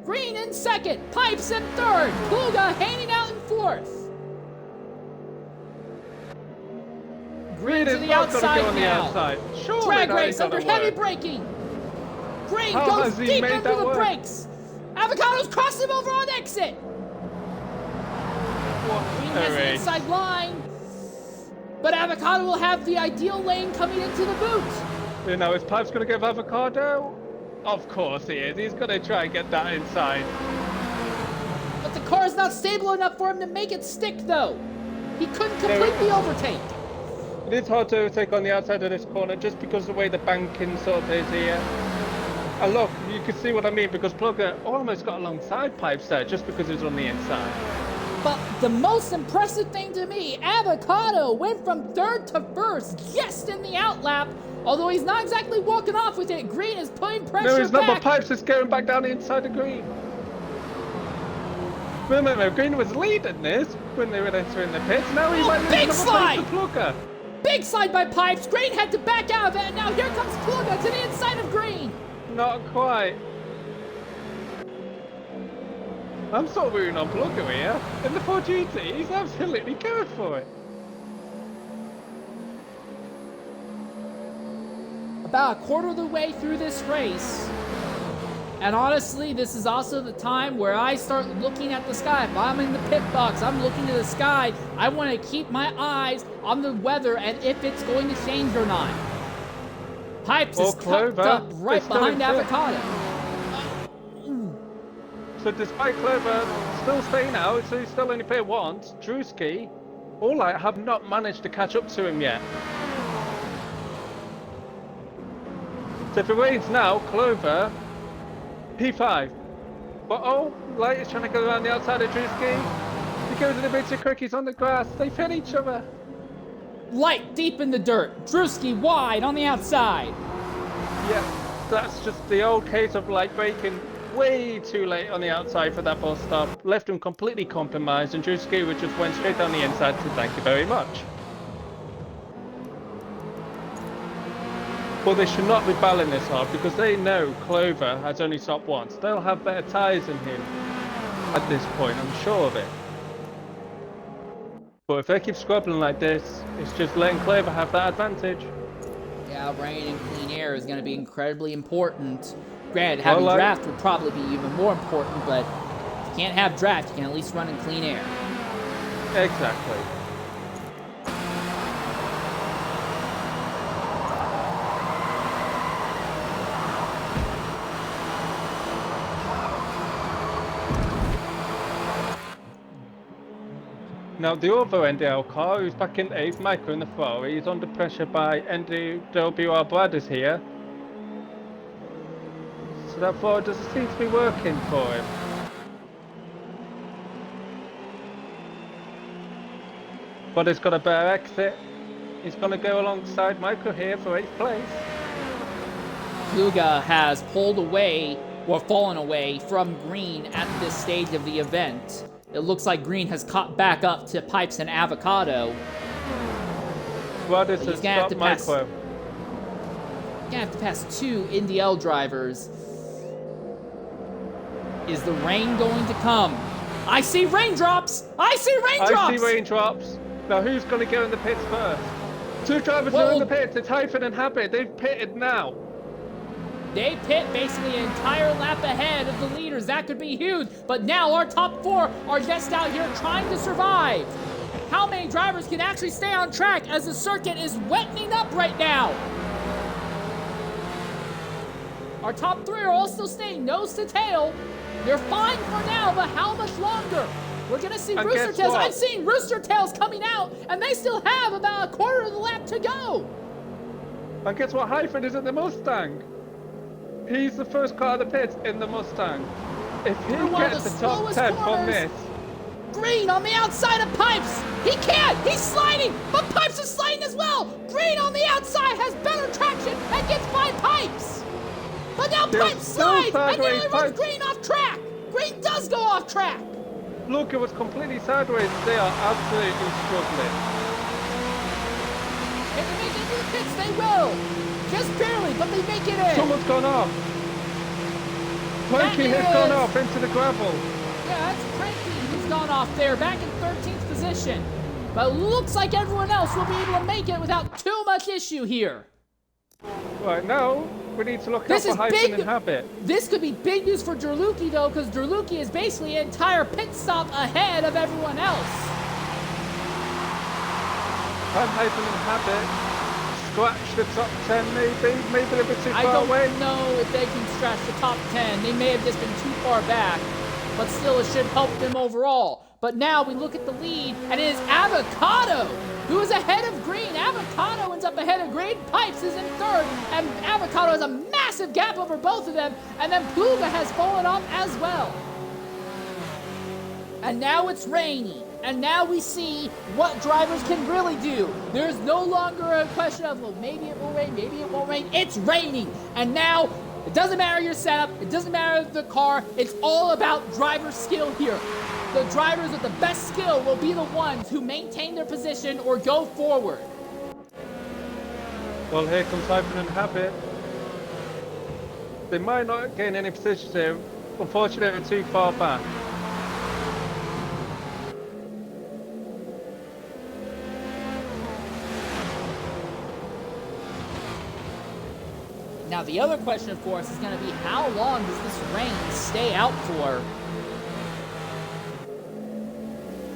Green in second, Pipes in third, Pluga hanging out in fourth. Green to is the not gonna outside go on the now. outside. Surely Drag that race ain't under gonna heavy work. braking. Green How goes has he deep made into that the work? brakes. Avocado's crossed him over on exit. Green has the race. inside line. But Avocado will have the ideal lane coming into the boot. You know, is Pipes going to give Avocado? Of course he is. He's going to try and get that inside. But the car is not stable enough for him to make it stick, though. He couldn't complete the overtake. It is hard to overtake on the outside of this corner just because of the way the banking sort of is here. And look, you can see what I mean because Plugger almost got alongside Pipes there just because he was on the inside. But the most impressive thing to me, Avocado went from third to first just in the outlap. Although he's not exactly walking off with it, Green is putting pressure No, he's not, back. but Pipes is going back down the inside of Green. Remember, Green was leading this when they were entering the pits. Now he might lose big another slide! place to Plugger. Big slide by Pipes. Green had to back out of it, and now here comes Pluga to the inside of Green. Not quite. I'm sort of rooting on Plugger here. In the 4GT, he's absolutely going for it. About a quarter of the way through this race. And honestly, this is also the time where I start looking at the sky. If I'm in the pit box, I'm looking to the sky. I want to keep my eyes on the weather and if it's going to change or not. Pipes is tucked up right behind Avocado. So despite Clover still staying out, so he's still only paid once, Drewski, all I have not managed to catch up to him yet. So if it rains now, Clover, P5. But oh, Light is trying to go around the outside of Drewski. He goes in a bit too quick, he's on the grass, they hit each other. Light deep in the dirt. Drewski wide on the outside. Yeah, that's just the old case of Light braking way too late on the outside for that bus stop. Left him completely compromised and Drewski just went straight down the inside to thank you very much. But they should not be battling this hard because they know Clover has only stopped once. They'll have better tyres than him at this point, I'm sure of it. But if they keep scrubbing like this, it's just letting Clover have that advantage. Yeah, rain and clean air is going to be incredibly important. Granted, having draft would probably be even more important, but if you can't have draft, you can at least run in clean air. Exactly. Now the other NDL car, who's back in 8th, Michael in the Ferrari, is under pressure by NDWR Brothers here. So that Ferrari doesn't seem to be working for him. But he's got a better exit. He's going to go alongside Michael here for 8th place. Pluga has pulled away, or fallen away, from Green at this stage of the event. It looks like Green has caught back up to Pipes and Avocado. Brothers has stopped Michael. He's gonna have to pass 2 NDL drivers. Is the rain going to come? I see raindrops! I see raindrops! I see raindrops. Now who's going to go in the pits first? Two drivers are in the pits. It's Hyphen and Habit. They've pitted now. They pit basically an entire lap ahead of the leaders. That could be huge. But now our top 4 are just out here trying to survive. How many drivers can actually stay on track as the circuit is wetting up right now? Our top 3 are all still staying nose to tail. They're fine for now, but how much longer? We're gonna see Rooster Tails. I'm seeing Rooster Tails coming out, and they still have about a quarter of the lap to go. And guess what? Hyphen is in the Mustang. He's the first car of the pits in the Mustang. If he gets the top 10 from this. Green on the outside of Pipes. He can't. He's sliding, but Pipes is sliding as well. Green on the outside has better traction and gets by Pipes. But now Pipes slides and nearly runs Green off track. Green does go off track. Look, it was completely sideways. They are absolutely struggling. If they make it into the pits, they will. Just barely, but they make it in. Someone's gone off. Cranky has gone off into the gravel. Yeah, that's Cranky who's gone off there, back in 13th position. But looks like everyone else will be able to make it without too much issue here. Right, now we need to look out for Hyphen and Habit. This could be big news for Derluki, though, because Derluki is basically an entire pit stop ahead of everyone else. And Hyphen and Habit scratch the top 10, maybe a bit too far away. I don't know if they can scratch the top 10. They may have just been too far back, but still it should help them overall. But now we look at the lead, and it is Avocado who is ahead of Green. Avocado ends up ahead of Green. Pipes is in 3rd, and Avocado has a massive gap over both of them, and then Pluga has fallen off as well. And now it's raining. And now we see what drivers can really do. There's no longer a question of, well, maybe it will rain, maybe it won't rain. It's raining. And now, it doesn't matter your setup, it doesn't matter the car, it's all about driver skill here. The drivers with the best skill will be the ones who maintain their position or go forward. Well, here comes Hyphen and Habit. They might not gain any positions here. Unfortunately, they're too far back. Now, the other question, of course, is going to be how long does this rain stay out for?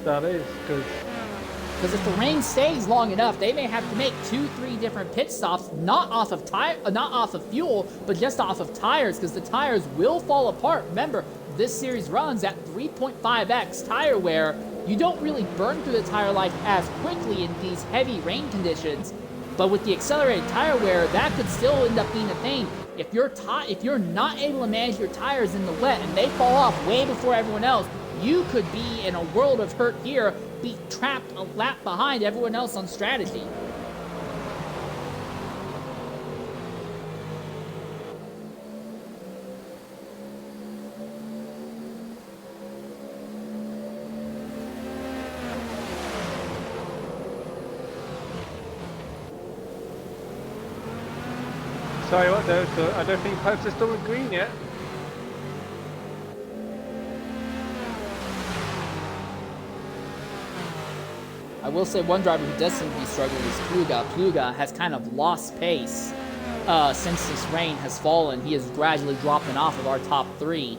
That is, because if the rain stays long enough, they may have to make 2-3 different pit stops, not off of fuel, but just off of tires, because the tires will fall apart. Remember, this series runs at 3.5x tire wear. You don't really burn through the tire life as quickly in these heavy rain conditions. But with the accelerated tire wear, that could still end up being a thing. If you're not able to manage your tires in the wet and they fall off way before everyone else, you could be in a world of hurt here, be trapped a lap behind everyone else on strategy. Sorry, what though? So I don't think Pipes is still with Green yet. I will say one driver who does seem to be struggling is Pluga. Pluga has kind of lost pace since this rain has fallen. He is gradually dropping off of our top 3.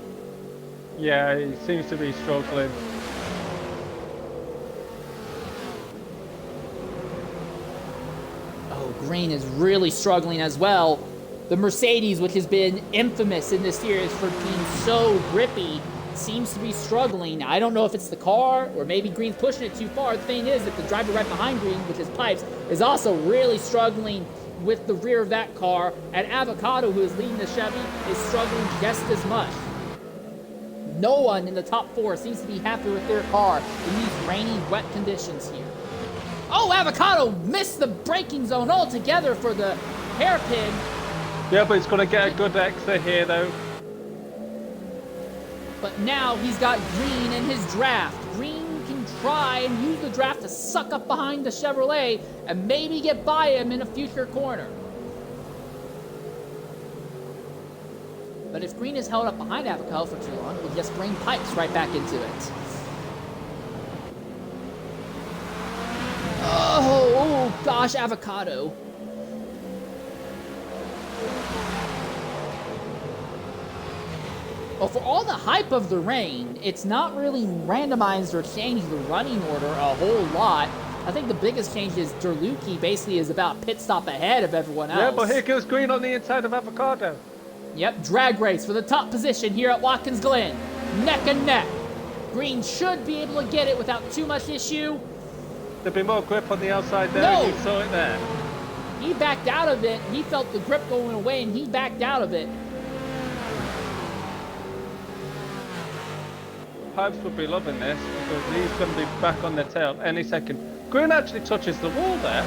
Yeah, he seems to be struggling. Oh, Green is really struggling as well. The Mercedes, which has been infamous in this series for being so grippy, seems to be struggling. I don't know if it's the car or maybe Green's pushing it too far. The thing is that the driver right behind Green, which is Pipes, is also really struggling with the rear of that car. And Avocado, who is leading the Chevy, is struggling just as much. No one in the top 4 seems to be happy with their car in these rainy, wet conditions here. Oh, Avocado missed the braking zone altogether for the hairpin. Yeah, but he's going to get a good exit here, though. But now he's got Green in his draft. Green can try and use the draft to suck up behind the Chevrolet and maybe get by him in a future corner. But if Green is held up behind Avocado for too long, he'll just bring Pipes right back into it. Oh gosh, avocado. Well, for all the hype of the rain, it's not really randomized or changed the running order a whole lot. I think the biggest change is Derluki basically is about pit stop ahead of everyone else. Yeah, but here goes Green on the inside of Avocado. Yep, drag race for the top position here at Watkins Glen. Neck and neck. Green should be able to get it without too much issue. There'll be more grip on the outside there, No! and you saw it there. He backed out of it. He felt the grip going away, and he backed out of it. Pipes would be loving this because he's going to be back on the tail any second. Green actually touches the wall there.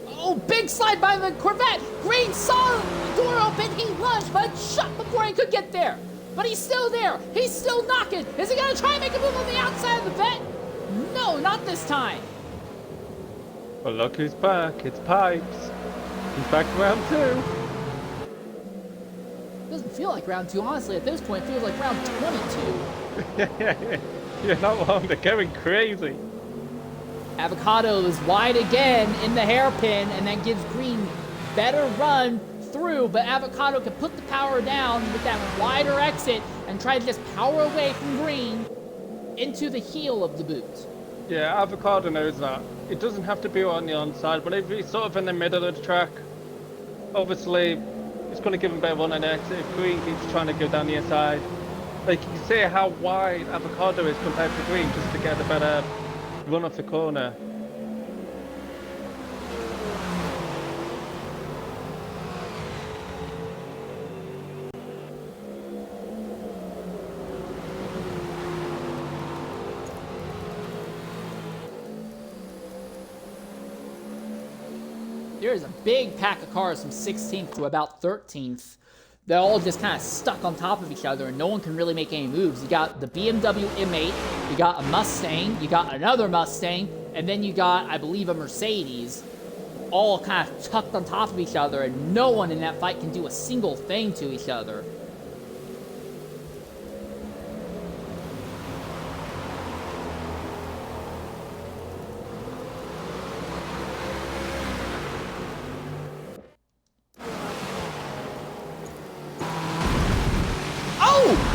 Oh, big slide by the Corvette. Green saw the door open. He lunged, but shut before he could get there. But he's still there. He's still knocking. Is he going to try and make a move on the outside of the vet? No, not this time. Well, look who's back. It's Pipes. He's back to round 2. Doesn't feel like round 2, honestly. At this point, it feels like round 22. You're not wrong. They're going crazy. Avocado is wide again in the hairpin, and that gives Green better run through, but Avocado can put the power down with that wider exit and try to just power away from Green into the heel of the boot. Yeah, Avocado knows that. It doesn't have to be on the onside, but if he's sort of in the middle of the track, obviously it's going to give him better run and exit. If Green keeps trying to go down the inside, like you can see how wide Avocado is compared to Green just to get a better run off the corner. There's a big pack of cars from 16th to about 13th. They're all just kind of stuck on top of each other, and no one can really make any moves. You got the BMW M8, you got a Mustang, you got another Mustang, and then you got, I believe, a Mercedes, all kind of tucked on top of each other, and no one in that fight can do a single thing to each other.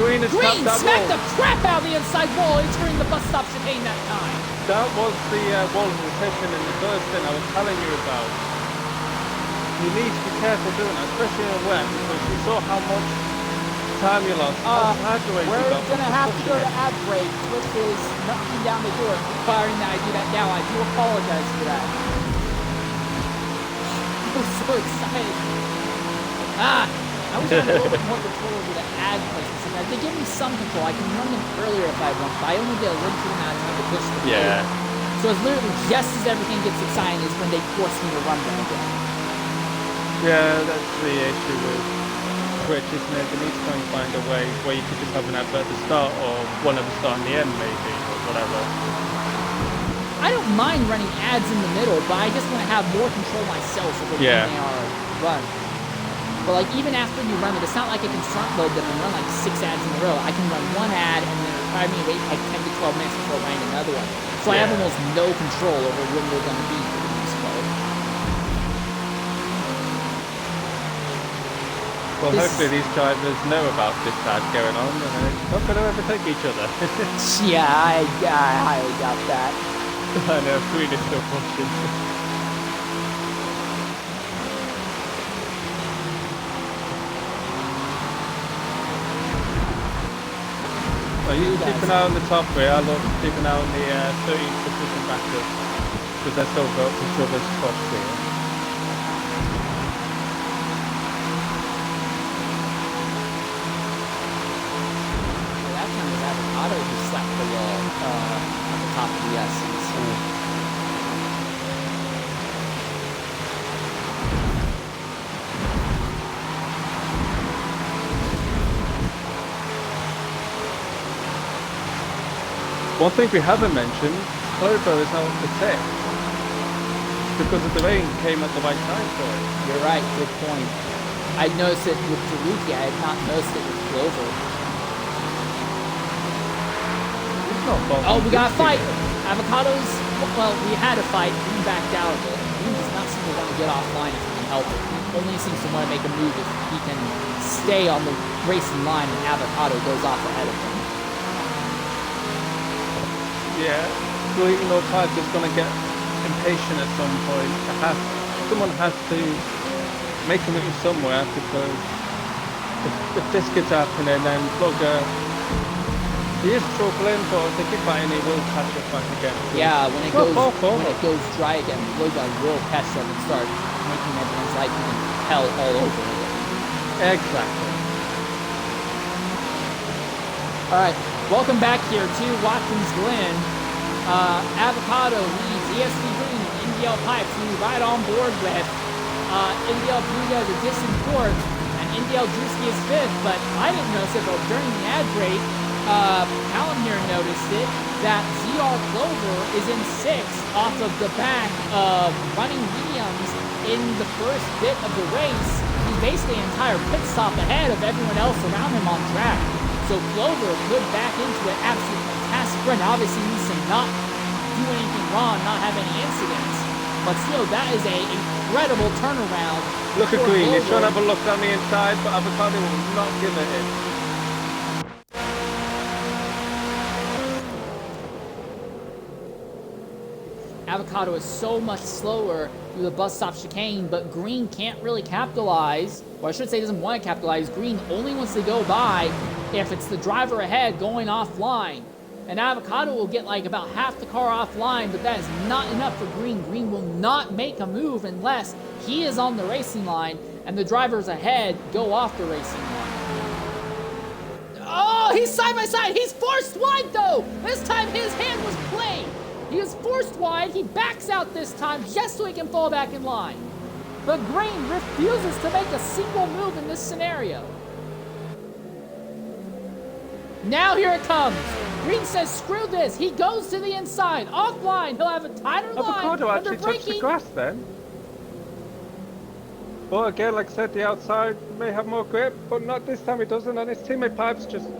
Green smacked the crap out of the inside wall, entering the bus stop chicane that time. That was the wall he was hitting in the first thing I was telling you about. You need to be careful doing that, especially in a wet, because you saw how much time you lost. We're going to have to go to ad break, which is knocking down the door, requiring that I do that now. I do apologize for that. I'm so excited. I wish I had a little bit more control over the ad places. And they give me some control. I can run them earlier if I want, but I only get a limited amount of time to push the play. So it's literally just as everything gets exciting is when they force me to run them again. Yeah, that's the issue with Twitch, isn't it? They need to try and find a way where you could just have an advert at the start or one at the start and the end maybe, or whatever. I don't mind running ads in the middle, but I just want to have more control myself over when they are run. But like even after you run it, it's not like I can front load them and run like 6 ads in a row. I can run one ad and then require me to wait like 10 to 12 minutes before running another one. So I have almost no control over when they're going to be for the most part. Well, hopefully these drivers know about this ad going on and they're not going to overtake each other. Yeah, I highly doubt that. I know, Green is still pushing. So you keep an eye on the top three, I'll keep an eye on the 13th position backers, because they're still got each other's spots here. That time was Avocado who slapped the wall on the top of the S's. One thing we haven't mentioned, Clover is now the 6th. because of the rain came at the right time for it. You're right, good point. I noticed it with Taruki, I had not noticed it with Clover. It's not bothering. Oh, we got a fight! Avocados, well, we had a fight, Green backed out of it. Green does not seem to want to get offline if he can help it. He only seems to want to make a move if he can stay on the racing line and Avocado goes off ahead of him. Yeah, Green or Pipe is going to get impatient at some point. Someone has to make a move somewhere, because if this keeps happening, then Plugger, he is struggling, but if they keep fighting, he will catch up back again. Yeah, when it goes dry again, Plugger will catch up and start making everyone's life hell all over again. Exactly. All right, welcome back here to Watkins Glen. Avocado leads ESP Green and NDL Pipe, who right on board with. NDL Pluga is a distant fourth, and NDL Drewski is fifth, but I didn't notice it, but during the ad break, Callum here noticed it, that ZR Clover is in sixth off of the back of running mediums in the first bit of the race. He's basically an entire pit stop ahead of everyone else around him on track. So Clover could back into an absolute fantastic run. Obviously needs to not do anything wrong, not have any incidents. But still, that is an incredible turnaround. Look at Green. He's trying to Clover. have a look on the inside, but Avocado will not give it in. Avocado is so much slower through the bus stop chicane, but Green can't really capitalize. Or I should say doesn't want to capitalize. Green only wants to go by if it's the driver ahead going offline. And Avocado will get like about half the car offline, but that is not enough for Green. Green will not make a move unless he is on the racing line and the drivers ahead go off the racing line. Oh, he's side by side. He's forced wide though. This time his hand was played. He was forced wide. He backs out this time just so he can fall back in line. But Green refuses to make a single move in this scenario. Now here it comes. Green says, screw this. He goes to the inside. Offline. He'll have a tighter line. Avocado actually touched the grass then. But again, like I said, the outside may have more grip, but not this time he doesn't. And his teammate Pipes just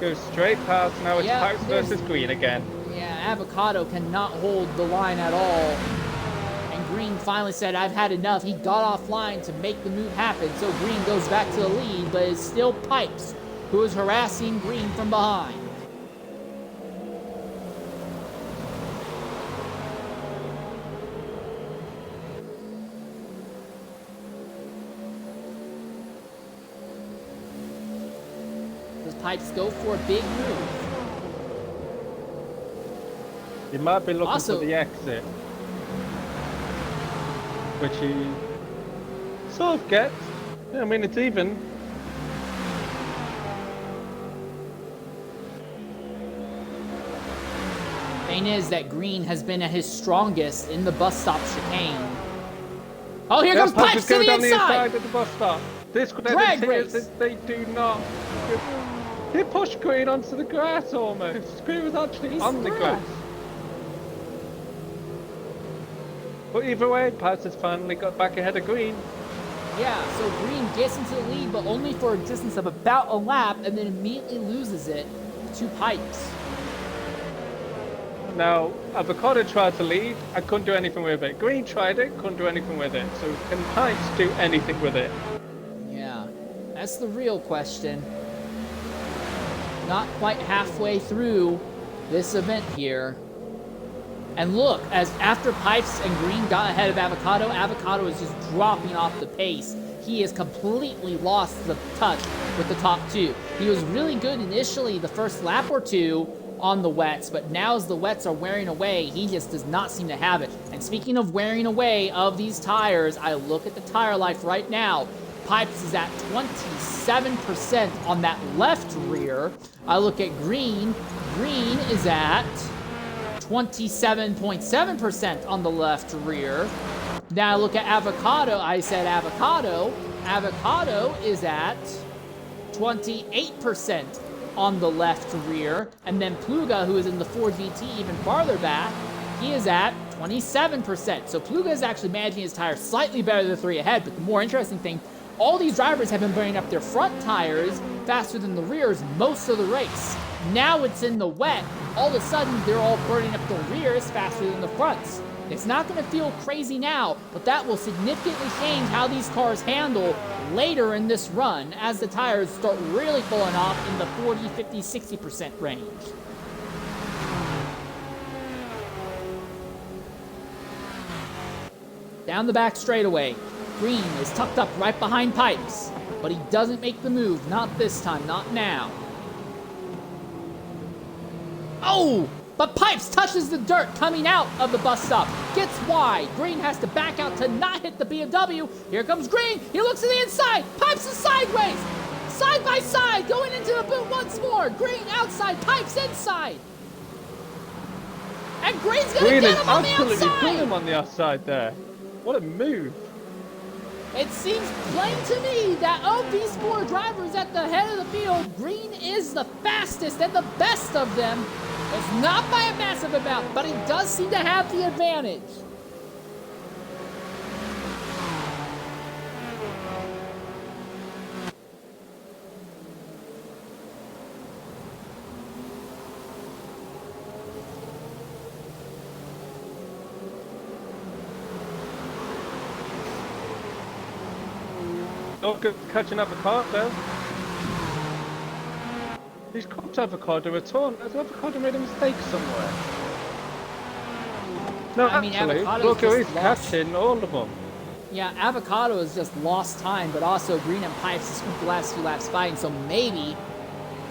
goes straight past. Now it's Pipes versus Green again. Yeah, Avocado cannot hold the line at all. And Green finally said, I've had enough. He got offline to make the move happen. So Green goes back to the lead, but it's still Pipes who is harassing Green from behind. Does Pipes go for a big move? He might be looking Also, for the exit, which he sort of gets. Yeah, I mean, it's even. Thing is that Green has been at his strongest in the bus stop chicane. Oh, here comes Pipes to the inside of the bus stop. This drag race. They do not. He pushed Green onto the grass almost. Green was actually on the grass. But either way, Pipes has finally got back ahead of Green. Yeah, so Green gets into the lead, but only for a distance of about a lap, and then immediately loses it to Pipes. Now, Avocado tried to lead. I couldn't do anything with it. Green tried it, couldn't do anything with it. So can Pipes do anything with it? Yeah, that's the real question. Not quite halfway through this event here. And look, as after Pipes and Green got ahead of Avocado, Avocado is just dropping off the pace. He has completely lost the touch with the top two. He was really good initially the first lap or two on the wets, but now as the wets are wearing away, he just does not seem to have it. And speaking of wearing away of these tires, I look at the tire life right now. Pipes is at 27% on that left rear. I look at Green. Green is at 27.7% on the left rear. Now I look at Avocado. I said Avocado. Avocado is at 28% on the left rear. And then Pluga, who is in the Ford GT even farther back, he is at 27%. So Pluga is actually managing his tires slightly better than the three ahead, but the more interesting thing, all these drivers have been burning up their front tires faster than the rears most of the race. Now it's in the wet, all of a sudden they're all burning up the rears faster than the fronts. It's not going to feel crazy now, but that will significantly change how these cars handle later in this run as the tires start really falling off in the 40, 50, 60% range. Down the back straightaway, Green is tucked up right behind Pipes, but he doesn't make the move. Not this time, not now. Oh! But Pipes touches the dirt coming out of the bus stop. Gets wide. Green has to back out to not hit the BMW. Here comes Green. He looks to the inside. Pipes is sideways. Side by side. Going into the boot once more. Green outside. Pipes inside. And Green's going to get him on the outside. Absolutely put him on the outside there. What a move. It seems plain to me that of these four drivers at the head of the field, Green is the fastest and the best of them. It's not by a massive amount, but he does seem to have the advantage. Not good catching avocado. He's caught avocado a ton. Has avocado made a mistake somewhere? No, I mean, actually, Avocado's look, just he's lost. catching all of them. Yeah, Avocado has just lost time, but also Green and Pipes has spent the last few laps fighting, so maybe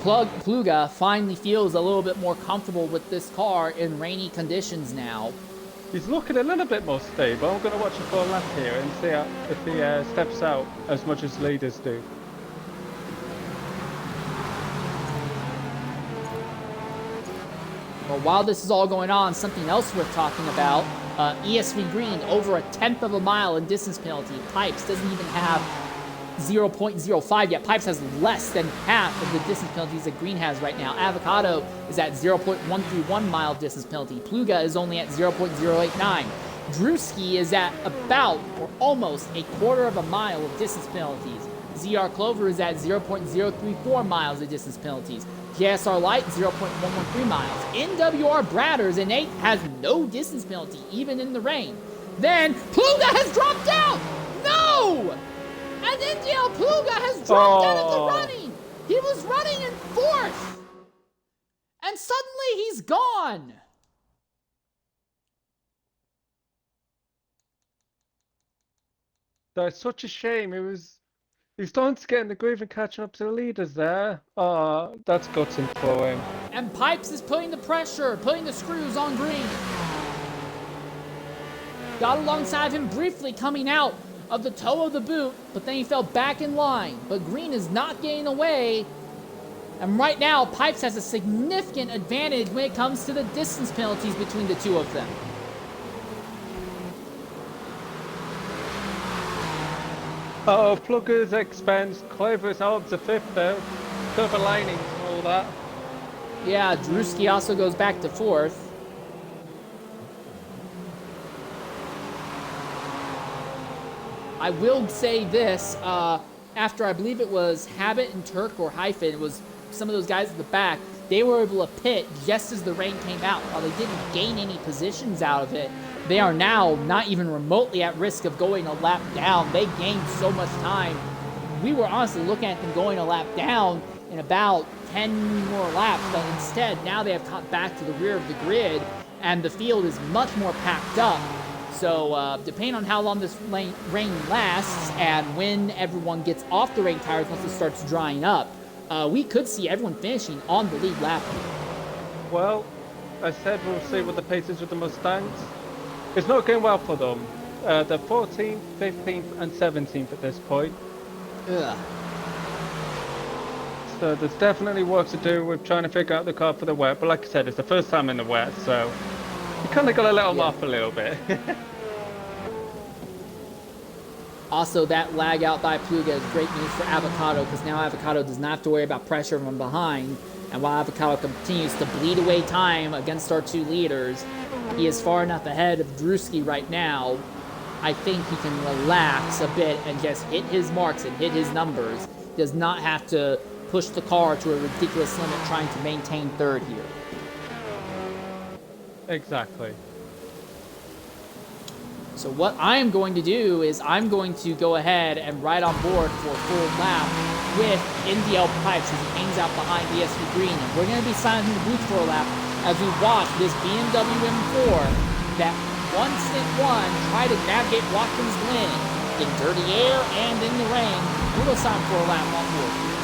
Pluga finally feels a little bit more comfortable with this car in rainy conditions now. He's looking a little bit more stable. I'm going to watch a full lap here and see if he steps out as much as leaders do. Well, while this is all going on, something else worth talking about. ESV Green, over 1/10 of a mile in distance penalty. Pipes doesn't even have 0.05 yet. Pipes has less than half of the distance penalties that Green has right now. Avocado is at 0.131 mile distance penalty. Pluga is only at 0.089. Drewski is at about, or almost, 1/4 of a mile of distance penalties. ZR Clover is at 0.034 miles of distance penalties. JSR Light, 0.113 miles. NWR Bradders in 8th has no distance penalty, even in the rain. Then, Pluga has dropped out! No! And NDL Pluga has dropped out of the running! He was running in 4th! And suddenly he's gone! That's such a shame. He's starting to get in the groove and catching up to the leaders there. Oh, that's gutting for him. And Pipes is putting the pressure, putting the screws on Green. Got alongside him briefly coming out of the toe of the boot, but then he fell back in line. But Green is not getting away. And right now, Pipes has a significant advantage when it comes to the distance penalties between the two of them. Oh, Plugger's expense. Clover's out to 5th though. Silver linings and all that. Yeah, Drewski also goes back to 4th. I will say this, after I believe it was Habit and Turk or Hyphen, it was some of those guys at the back, they were able to pit just as the rain came out. While they didn't gain any positions out of it, they are now not even remotely at risk of going a lap down. They gained so much time. We were honestly looking at them going a lap down in about 10 more laps, but instead now they have caught back to the rear of the grid, and the field is much more packed up. So depending on how long this rain lasts and when everyone gets off the rain tires once it starts drying up, we could see everyone finishing on the lead lap. Well, I said we'll see what the pace is with the Mustangs. It's not going well for them. They're 14th, 15th and 17th at this point. Ugh. So there's definitely work to do with trying to figure out the car for the wet. But like I said, it's the first time in the wet, so you kind of got to let them off a little bit. Also, that lag out by Pluga is great news for Avocado, because now Avocado does not have to worry about pressure from behind. And while Avocado continues to bleed away time against our two leaders, he is far enough ahead of Drewski right now. I think he can relax a bit and just hit his marks and hit his numbers. He does not have to push the car to a ridiculous limit trying to maintain third here. Exactly. So what I'm going to do is I'm going to go ahead and ride on board for a full lap with NDL Pipes as he hangs out behind ESV Green. And we're going to be silent in the booth for a lap as we watch this BMW M4 that won Stint 1 try to navigate Watkins Glen in dirty air and in the rain. We'll go silent for a lap on board.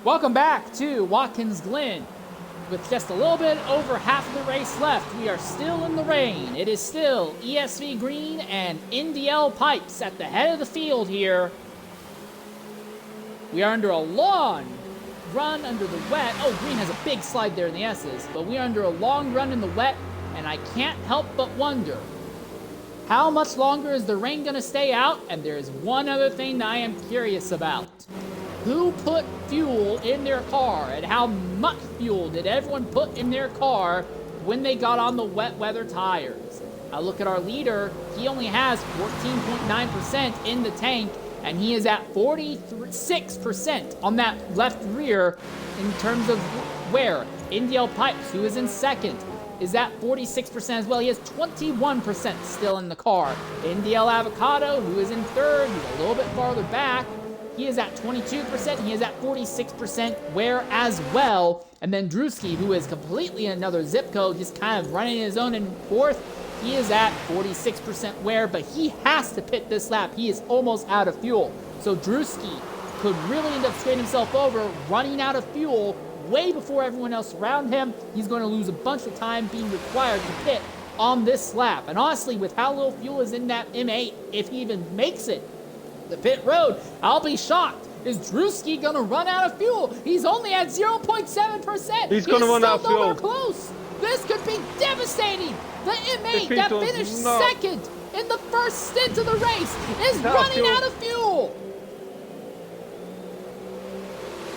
Welcome back to Watkins Glen. With just a little bit over half of the race left, we are still in the rain. It is still ESV Green and NDL Pipes at the head of the field here. We are under a long run under the wet. Oh, Green has a big slide there in the S's, but we are under a long run in the wet, and I can't help but wonder, how much longer is the rain going to stay out? And there is one other thing that I am curious about. Who put fuel in their car, and how much fuel did everyone put in their car when they got on the wet weather tires? I look at our leader, he only has 14.9% in the tank, and he is at 46% on that left rear in terms of wear. NDL Pipes, who is in second, is at 46% as well. He has 21% still in the car. NDL Avocado, who is in third, he's a little bit farther back. He is at 22%. He is at 46% wear as well. And then Drewski, who is completely in another zip code, just kind of running his own in fourth. He is at 46% wear, but he has to pit this lap. He is almost out of fuel. So Drewski could really end up screwing himself over, running out of fuel way before everyone else around him. He's going to lose a bunch of time being required to pit on this lap. And honestly, with how little fuel is in that M8, if he even makes it the pit road, I'll be shocked. Is Drewski gonna run out of fuel? He's only at 0.7%. He's gonna run out of fuel. Nowhere close. This could be devastating. The M8 that finished second in the first stint of the race is running out of fuel.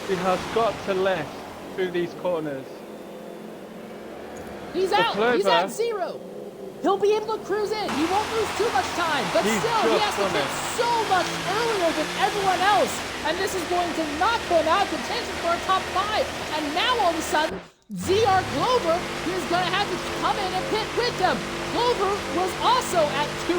He has got to left through these corners. He's out. He's at zero. He'll be able to cruise in. He won't lose too much time, but still, he has to get so much earlier than everyone else. And this is going to knock him out of contention for a top 5. And now, all of a sudden, ZR Glover is going to have to come in and pit with them. Clover was also at 2%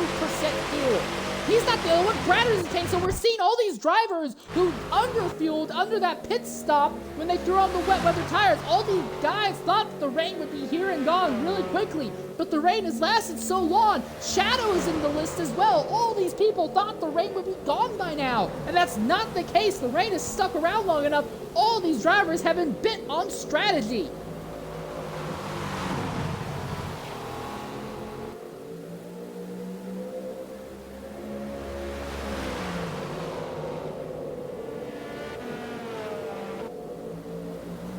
fuel. He's not the only one. Bratters is tank, so we're seeing all these drivers who underfueled under that pit stop when they threw on the wet weather tires. All these guys thought the rain would be here and gone really quickly, but the rain has lasted so long. Shadow is in the list as well. All these people thought the rain would be gone by now, and that's not the case. The rain has stuck around long enough. All these drivers have been bit on strategy.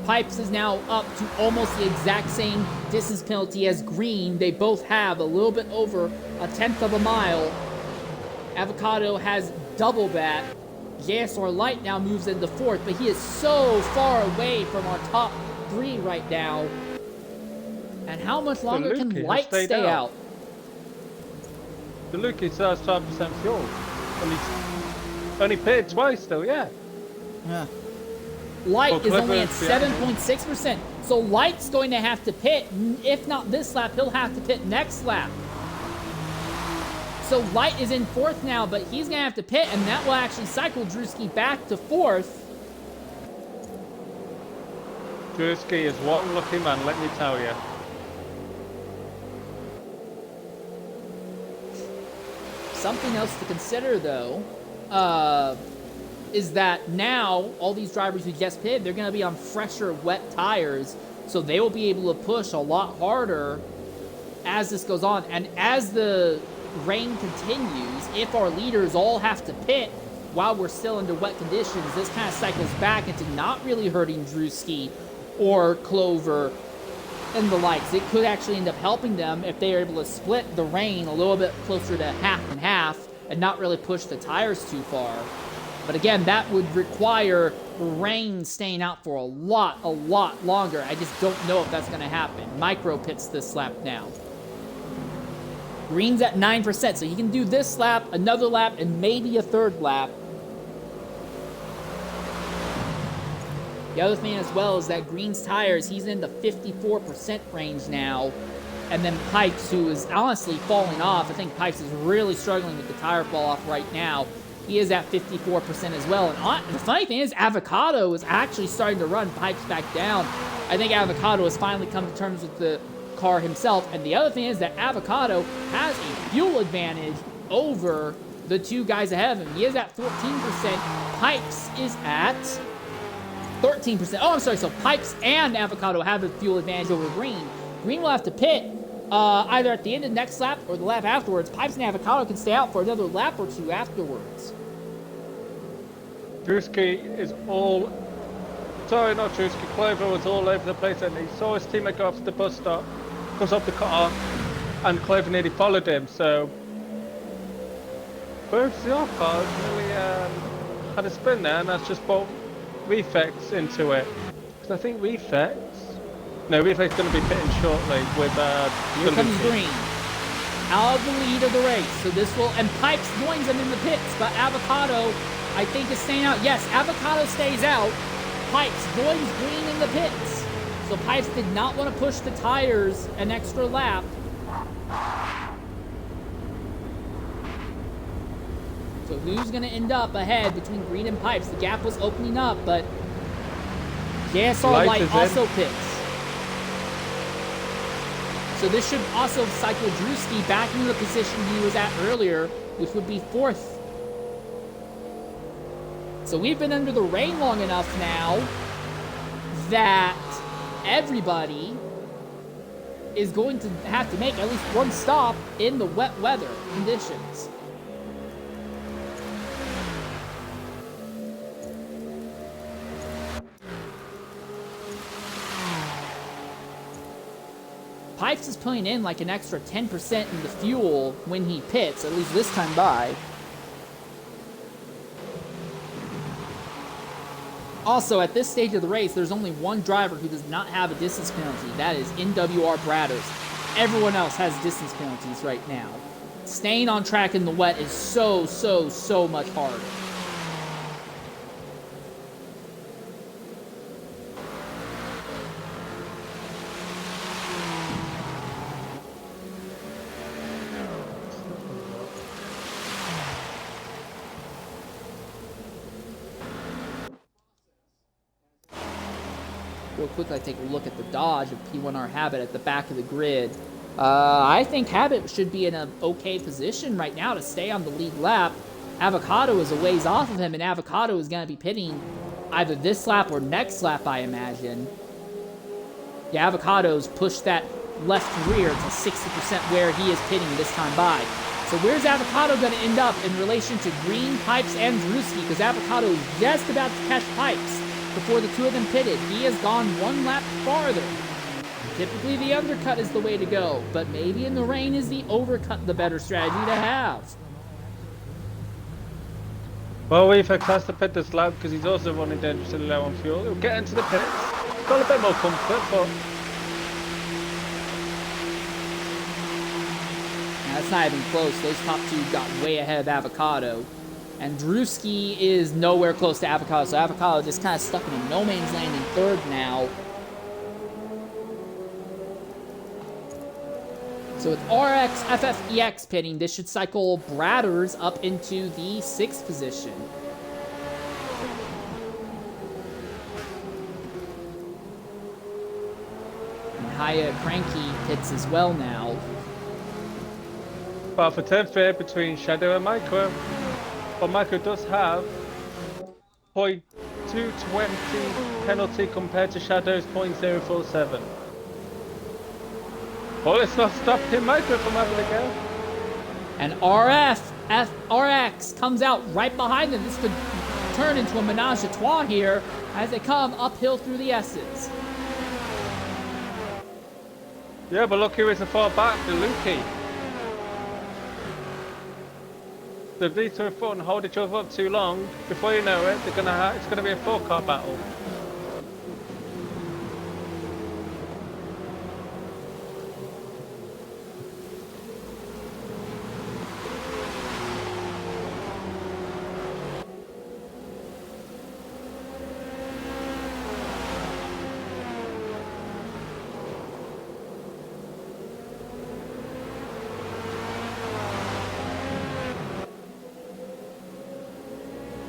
Pipes is now up to almost the exact same distance penalty as Green. They both have a little bit over a 1/10 of a mile. Avocado has double that. JSR Light now moves into 4th, but he is so far away from our top 3 right now. And how much longer can Light stay out? The Luki still has 12% fuel. And he's only pitted twice though, yeah. Yeah. Light is only at 7.6%. So Light's going to have to pit. If not this lap, he'll have to pit next lap. So Light is in 4th now, but he's going to have to pit, and that will actually cycle Drewski back to 4th. Drewski is one lucky man, let me tell you. Something else to consider, though, is that now all these drivers who just pitted, they're going to be on fresher, wet tires, so they will be able to push a lot harder as this goes on. And as the rain continues, if our leaders all have to pit while we're still under wet conditions, this kind of cycles back into not really hurting Drewski or Clover and the likes. It could actually end up helping them if they are able to split the rain a little bit closer to half and half and not really push the tires too far. But again, that would require rain staying out for a lot longer. I just don't know if that's going to happen. Micro pits this lap now. Green's at 9%, so he can do this lap, another lap, and maybe a 3rd lap. The other thing as well is that Green's tires, he's in the 54% range now. And then Pipes, who is honestly falling off. I think Pipes is really struggling with the tire fall off right now. He is at 54% as well. And the funny thing is, Avocado is actually starting to run Pipes back down. I think Avocado has finally come to terms with the car himself. And the other thing is that Avocado has a fuel advantage over the 2 guys ahead of him. He is at 14%. Pipes is at 13%. Oh, I'm sorry. So Pipes and Avocado have a fuel advantage over Green. Green will have to pit either at the end of the next lap or the lap afterwards. Pipes and Avocado can stay out for another lap or 2 afterwards. Drewski is all... Sorry, not Drewski. Clover was all over the place, and he saw his teammate go off to the bus stop, goes off the car, and Clover nearly followed him, so... Both the off cars nearly had a spin there, and that's just brought Reflex into it. Because I think Reflex... No, Reflex is going to be pitting shortly with... Here comes Green. Out of the lead of the race. So this will... And Pipes joins him in the pits, but Avocado, I think, is staying out. Yes, Avocado stays out. Pipes joins Green in the pits. So Pipes did not want to push the tires an extra lap. So who's going to end up ahead between Green and Pipes? The gap was opening up, but JSR Light also pits. So this should also cycle Drewski back into the position he was at earlier, which would be 4th. So we've been under the rain long enough now that everybody is going to have to make at least one stop in the wet weather conditions. Pipes is putting in like an extra 10% in the fuel when he pits, at least this time by. Also, at this stage of the race, there's only one driver who does not have a distance penalty. That is NWR Bratters. Everyone else has distance penalties right now. Staying on track in the wet is so much harder. real quick, I take a look at the Dodge of P1R Habit at the back of the grid. I think Habit should be in an okay position right now to stay on the lead lap. Avocado is a ways off of him, and Avocado is going to be pitting either this lap or next lap, I imagine. Yeah, Avocado's pushed that left rear to 60% where he is pitting this time by. So where's Avocado going to end up in relation to Green, Pipes, and Drewski? Because Avocado is just about to catch Pipes before the two of them pitted. He has gone one lap farther. Typically the undercut is the way to go, but maybe in the rain is the overcut the better strategy to have. Well, we've had Klaas to pit this lap because he's also running dangerously low on fuel. He'll get into the pits. Got a bit more comfort, but That's not even close. Those top two got way ahead of Avocado. And Drewski is nowhere close to Avocado, so Avocado just kind of stuck in a no man's land in third now. So with RX, FFEX pitting, this should cycle Bradders up into the 6th position. And Haya Cranky pits as well now. but for 10th here between Shadow and Micro. But Micro does have 0.220 penalty compared to Shadow's 0.047. Well, it's not stopping Micro from having a go. And RX comes out right behind them. This could turn into a menage a trois here as they come uphill through the S's. Yeah, but look who isn't far back, the Lukey. If these two are front and hold each other up too long, before you know it, it's gonna be a 4-car battle.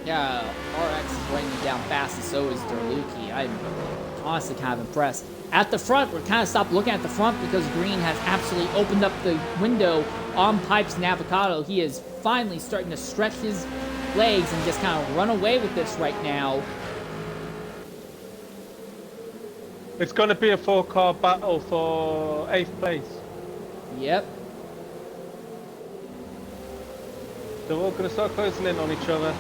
Yeah, RX is running down fast, and so is Derluki. I'm honestly kind of impressed. At the front, we're kind of stopped looking at the front because Green has absolutely opened up the window on Pipes and Avocado. He is finally starting to stretch his legs and just kind of run away with this right now. It's gonna be a 4-car battle for 8th place. Yep. They're all gonna start closing in on each other.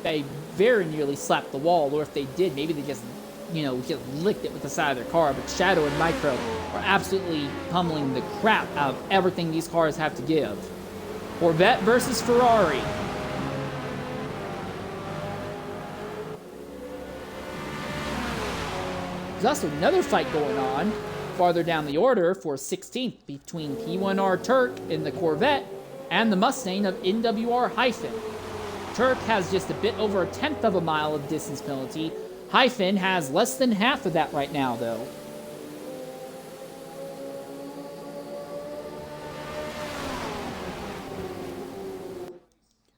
They very nearly slapped the wall, or if they did, maybe they just, just licked it with the side of their car. But Shadow and Micro are absolutely pummeling the crap out of everything these cars have to give. Corvette versus Ferrari. There's also another fight going on farther down the order for 16th between P1R Turk in the Corvette and the Mustang of NWR-. Turk has just a bit over 1/10 of a mile of distance penalty. Hyphen has less than half of that right now, though.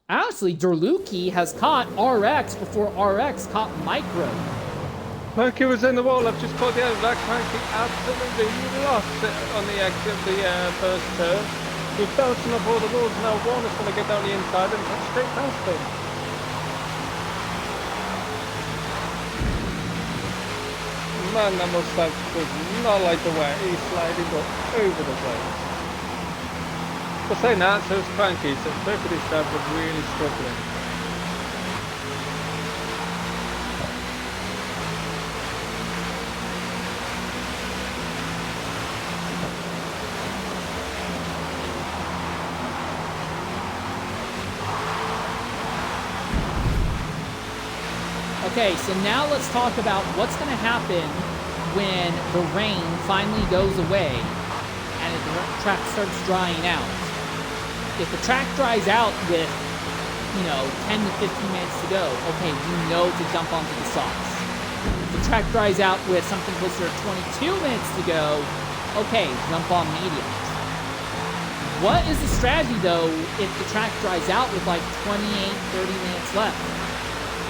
Honestly, Derluki has caught RX before RX caught Micro. Cranky was in the wall. I've just caught the end of that. Cranky absolutely lost it on the exit of the first turn. He's bouncing off all the walls now. Warner's going to get down the inside and cut straight past him. Man, that Mustang does not like the way he's sliding up over the place. But saying that, so is Cranky, so both of these guys are really struggling. Okay, so now let's talk about what's going to happen when the rain finally goes away and the track starts drying out. if the track dries out with, 10 to 15 minutes to go, okay, you know to jump onto the softs. If the track dries out with something closer to 22 minutes to go, okay, jump on mediums. What is the strategy, though, if the track dries out with like 28, 30 minutes left?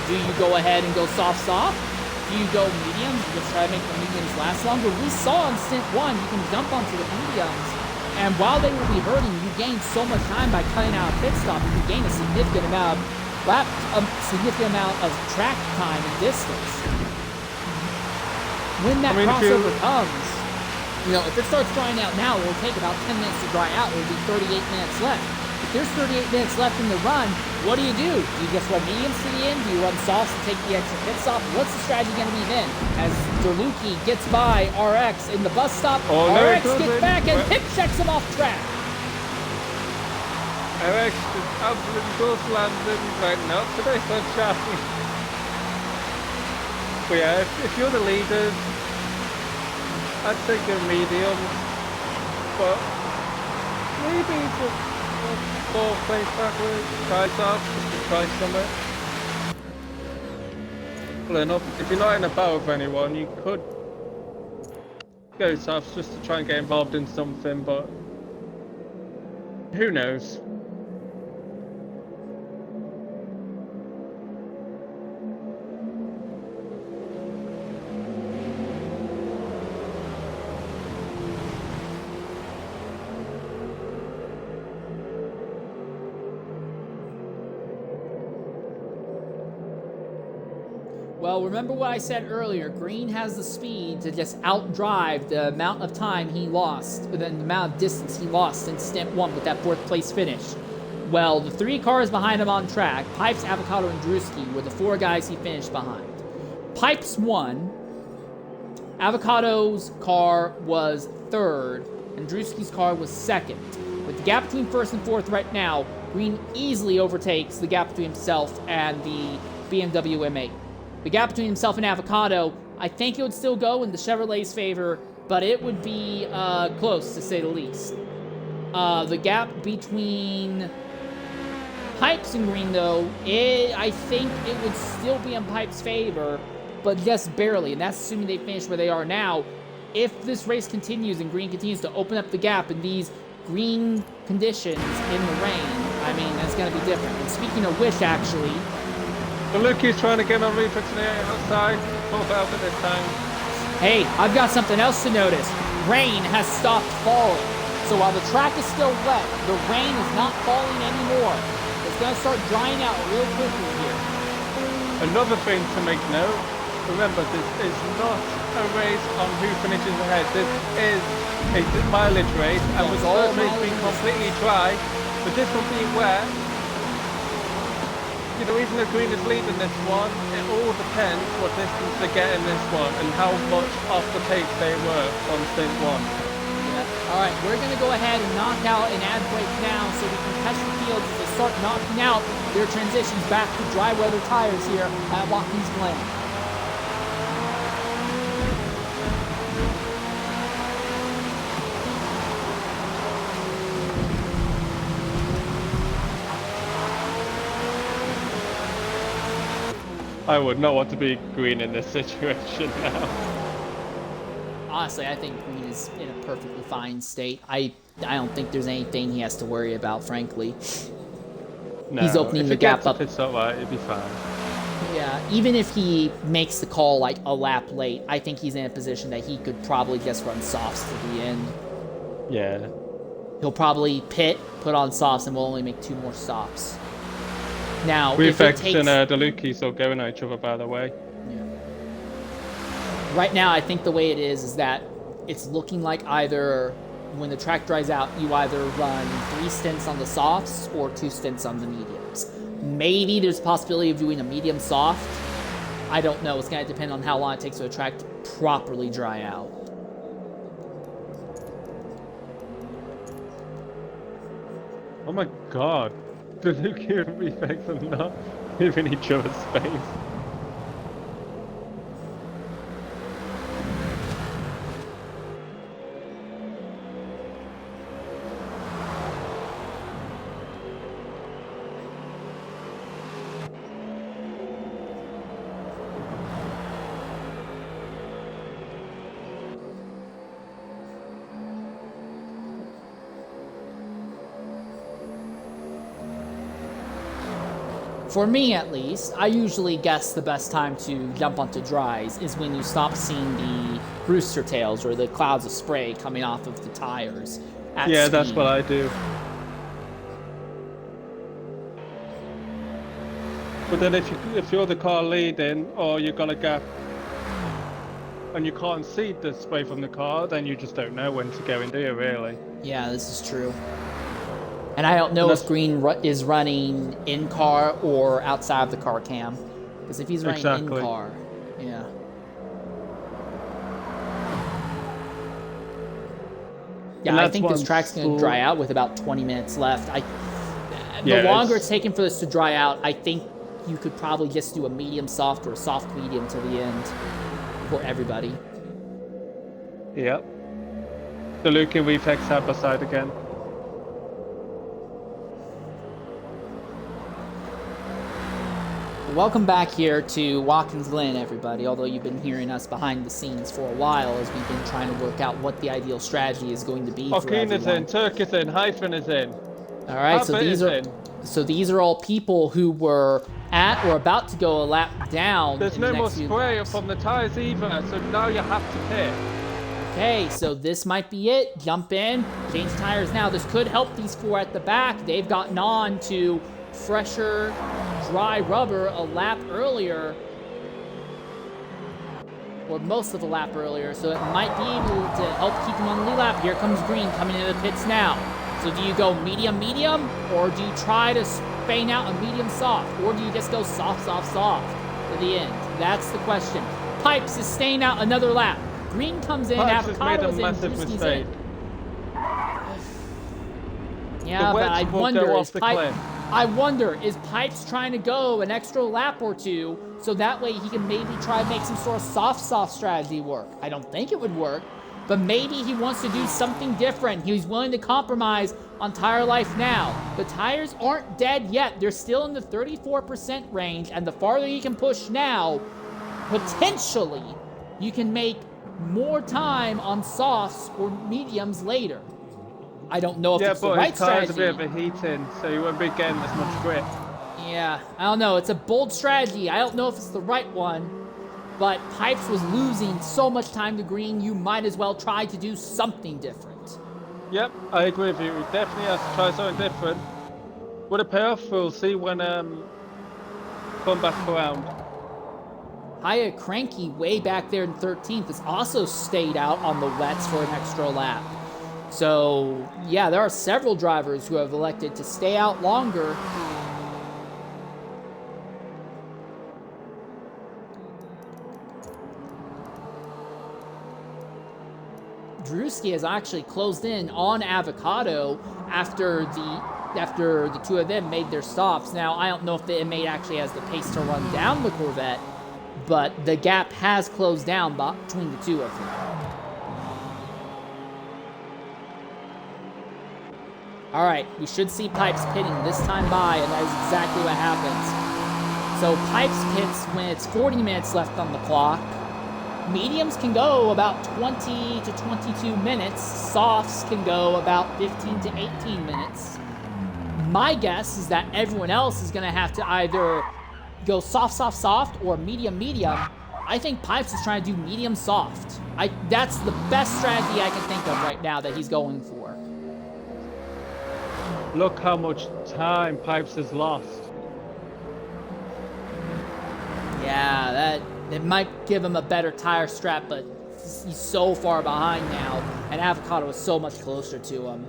Do you go ahead and go soft? Do you go mediums and just try to make the mediums last longer? We saw in Stint 1, you can jump onto the mediums, and while they will be hurting, you gain so much time by cutting out a pit stop, and you gain a significant amount of track time and distance. When that crossover comes, if it starts drying out now, it will take about 10 minutes to dry out. It will be 38 minutes left. If there's 38 minutes left in the run, what do? Do you just run mediums to the end? Do you run softs and take the extra pit stop? What's the strategy going to be then? As Derluki gets by RX in the bus stop, RX gets back and pit checks him off track. RX just absolutely goes landing right now. Today's sunshine. But yeah, if you're the leaders, I'd say go medium, but maybe just go place backwards, try soft, just to try something. Well enough, if you're not in a battle with anyone, you could go soft just to try and get involved in something, but who knows? Well, remember what I said earlier. Green has the speed to just outdrive the amount of time he lost, the amount of distance he lost in Stint 1 with that 4th place finish. Well, the 3 cars behind him on track, Pipes, Avocado, and Drewski, were the 4 guys he finished behind. Pipes won. Avocado's car was 3rd, and Drewski's car was 2nd. With the gap between 1st and 4th right now, Green easily overtakes the gap between himself and the BMW M8. The gap between himself and Avocado, I think it would still go in the Chevrolet's favor, but it would be close, to say the least. The gap between Pipes and Green, though, I think it would still be in Pipes' favor, but just barely, and that's assuming they finish where they are now. If this race continues and Green continues to open up the gap in these green conditions in the rain, I mean, that's going to be different. And speaking of which, actually... Luki's trying to get on reflex on the outside. Pull out at this time. Hey, I've got something else to notice. Rain has stopped falling. So while the track is still wet, the rain is not falling anymore. It's going to start drying out real quickly here. Another thing to make note, remember this is not a race on who finishes ahead. This is a mileage race, and with the first race being completely dry, but this one being wet, even though Green is leading this one, it all depends what distance they get in this one and how much off the pace they were on Stint 1. Yeah. Alright, we're going to go ahead and knock out an ad break now so we can catch the fields as they start knocking out their transitions back to dry weather tires here at Watkins Glen. I would not want to be Green in this situation now. Honestly, I think Green is in a perfectly fine state. I don't think there's anything he has to worry about, frankly. No, he's opening the gap up. If it's all right, it'd be fine. Yeah, even if he makes the call like a lap late, I think he's in a position that he could probably just run softs to the end. Yeah. He'll probably pit, put on softs, and we'll only make 2 more stops. Now, Reflex and Deluki still going at each other, by the way. Yeah. Right now, I think the way it is that it's looking like either when the track dries out, you either run 3 stints on the softs or 2 stints on the mediums. Maybe there's a possibility of doing a medium soft. I don't know. It's going to depend on how long it takes for the track to properly dry out. Oh my god. Deluki and Reflex are not giving each other space. For me, at least, I usually guess the best time to jump onto dries is when you stop seeing the rooster tails or the clouds of spray coming off of the tires at Yeah, speed. that's what I do. But then if you're the car leading or you've got a gap and you can't see the spray from the car, then you just don't know when to go in, do you, really? Yeah, this is true. And I don't know if Green is running in-car or outside of the car cam. Because if he's running in-car, yeah. Yeah, I think this track's going to dry out with about 20 minutes left. The longer it's taken for this to dry out, I think you could probably just do a medium soft or a soft medium to the end for everybody. Yep. The Luke and Reflex side by side again. Welcome back here to Watkins Glen, everybody, although you've been hearing us behind the scenes for a while as we've been trying to work out what the ideal strategy is going to be for everyone. Joaquin is in, Turk is in, Hyphen is in. All right, so these are all people who were at or about to go a lap down. There's no more spray from the tires either, so now you have to pit. Okay, so this might be it. Jump in, change tires now. This could help these four at the back. They've gotten on to fresher, dry rubber a lap earlier, or most of the lap earlier, so it might be able to help keep them on the lead lap. Here comes Green coming into the pits now. So do you go medium, or do you try to feign out a medium soft, or do you just go soft to the end? That's the question. Pipes is staying out another lap. Green comes in, Avocado's in, Drewski's in. Yeah, but I wonder, is Pipes trying to go an extra lap or two so that way he can maybe try to make some sort of soft strategy work? I don't think it would work, but maybe he wants to do something different. He's willing to compromise on tire life now. The tires aren't dead yet. They're still in the 34% range, and the farther you can push now, potentially, you can make more time on softs or mediums later. I don't know if it's the right strategy. Yeah, but his tire's a bit overheating, so you won't be getting as much grip. Yeah, I don't know. It's a bold strategy. I don't know if it's the right one, but Pipes was losing so much time to Green, you might as well try to do something different. Yep, I agree with you. We definitely have to try something different. Would it pay off? We'll see when come back around. Hiya Cranky, way back there in 13th, has also stayed out on the wets for an extra lap. So, yeah, there are several drivers who have elected to stay out longer. Drewski has actually closed in on Avocado after the two of them made their stops. Now, I don't know if the inmate actually has the pace to run down the Corvette, but the gap has closed down between the two of them. All right, we should see Pipes pitting this time by, and that is exactly what happens. So Pipes pits when it's 40 minutes left on the clock. Mediums can go about 20 to 22 minutes. Softs can go about 15 to 18 minutes. My guess is that everyone else is going to have to either go soft, or medium. I think Pipes is trying to do medium soft. That's the best strategy I can think of right now that he's going for. Look how much time Pipes has lost. Yeah, it might give him a better tire strap, but he's so far behind now, and Avocado is so much closer to him.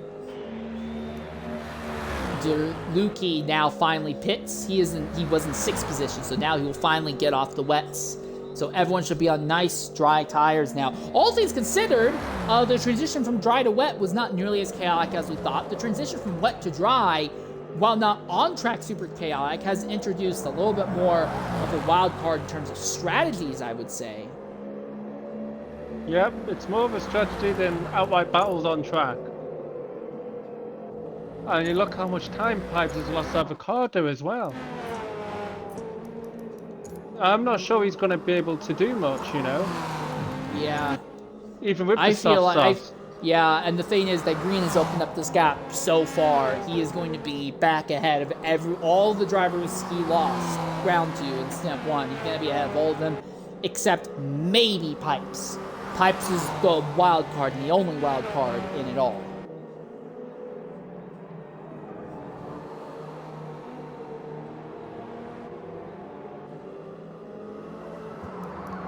Lukey now finally pits. He was in 6th position, so now he will finally get off the wets. So everyone should be on nice, dry tires now. All things considered, the transition from dry to wet was not nearly as chaotic as we thought. The transition from wet to dry, while not on-track super chaotic, has introduced a little bit more of a wild card in terms of strategies, I would say. Yep, it's more of a strategy than outright battles on track. And you look how much time Pipes has lost Avocado as well. I'm not sure he's going to be able to do much, you know. Yeah. Even with the soft. Yeah, and the thing is that Green has opened up this gap so far. He is going to be back ahead of all the drivers he lost ground to in Stint 1. He's going to be ahead of all of them, except maybe Pipes. Pipes is the wild card, and the only wild card in it all.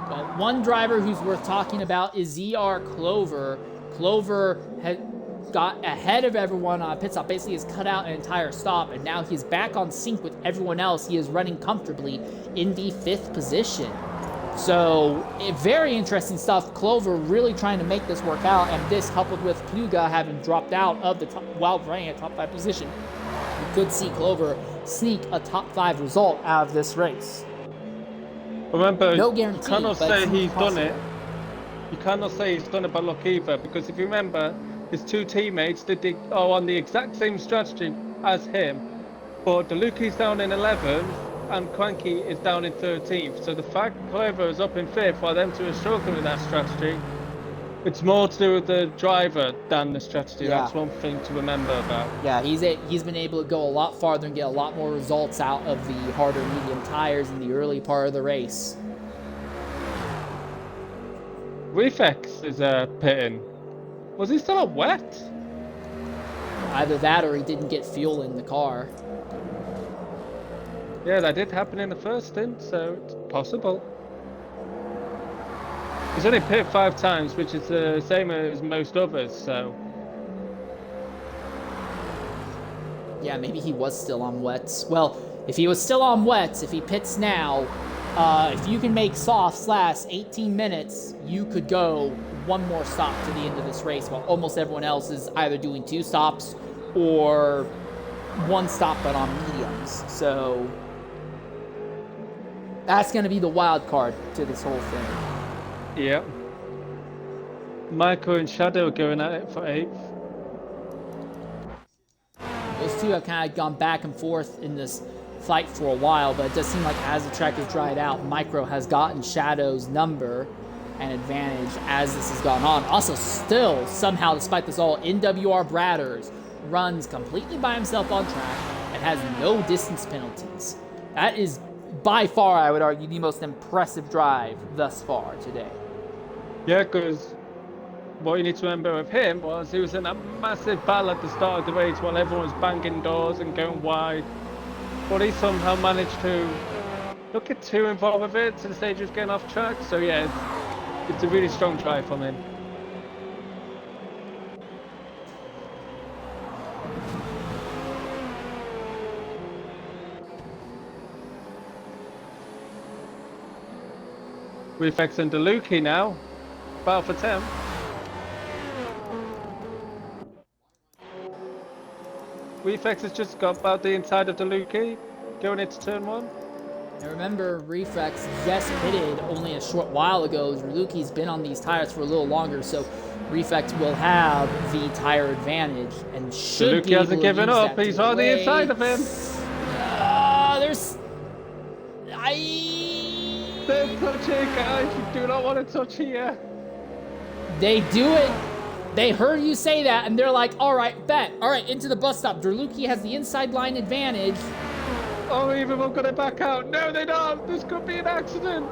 But one driver who's worth talking about is ZR Clover. Clover had got ahead of everyone on pit stop, basically has cut out an entire stop, and now he's back on sync with everyone else. He is running comfortably in the 5th position. So, very interesting stuff. Clover really trying to make this work out, and this coupled with Pluga having dropped out of the top, while running a top 5 position, you could see Clover sneak a top 5 result out of this race. Remember, no guarantee, you cannot say he's possible. done it. You cannot say he's done it by luck either, because if you remember, his 2 teammates are on the exact same strategy as him, but DeLucci's down in 11th and Cranky is down in 13th. So the fact Clover is up in 5th while them 2 are struggling with that strategy, it's more to do with the driver than the strategy. Yeah. That's one thing to remember about. Yeah, he's been able to go a lot farther and get a lot more results out of the harder medium tires in the early part of the race. Reflex is pitting. Was he still on wet? Either that or he didn't get fuel in the car. Yeah, that did happen in the first stint, so it's possible. He's only pit 5 times, which is the same as most others, so... Yeah, maybe he was still on wets. Well, if he was still on wets, if he pits now, if you can make softs last 18 minutes, you could go one more stop to the end of this race, while almost everyone else is either doing 2 stops or 1 stop but on mediums. So that's going to be the wild card to this whole thing. Yeah. Michael and Shadow are going at it for 8th. Those 2 have kind of gone back and forth in this fight for a while, but it does seem like as the track has dried out, Micro has gotten Shadow's number and advantage as this has gone on. Also, still, somehow, despite this all, NWR Bradders runs completely by himself on track and has no distance penalties. That is, by far, I would argue, the most impressive drive thus far today. Yeah, because what you need to remember of him was he was in a massive battle at the start of the race while everyone was banging doors and going wide. But he somehow managed to not get too involved with it to the stage he was getting off track. So yeah, it's a really strong drive from him. Reflex and DeLucci now. Battle for 10. Reflex has just got about the inside of DeLucci, going into turn 1. And remember, Reflex just pitted only a short while ago. Luki's been on these tires for a little longer, so Reflex will have the tire advantage and should be able hasn't to given use up. that He's to on the way. inside of him. Don't touch it, guys. You do not want to touch here. They do it. They heard you say that, and they're like, all right, bet. All right, into the bus stop. Derluki has the inside line advantage. Oh, even we're going to back out. No, they don't. This could be an accident.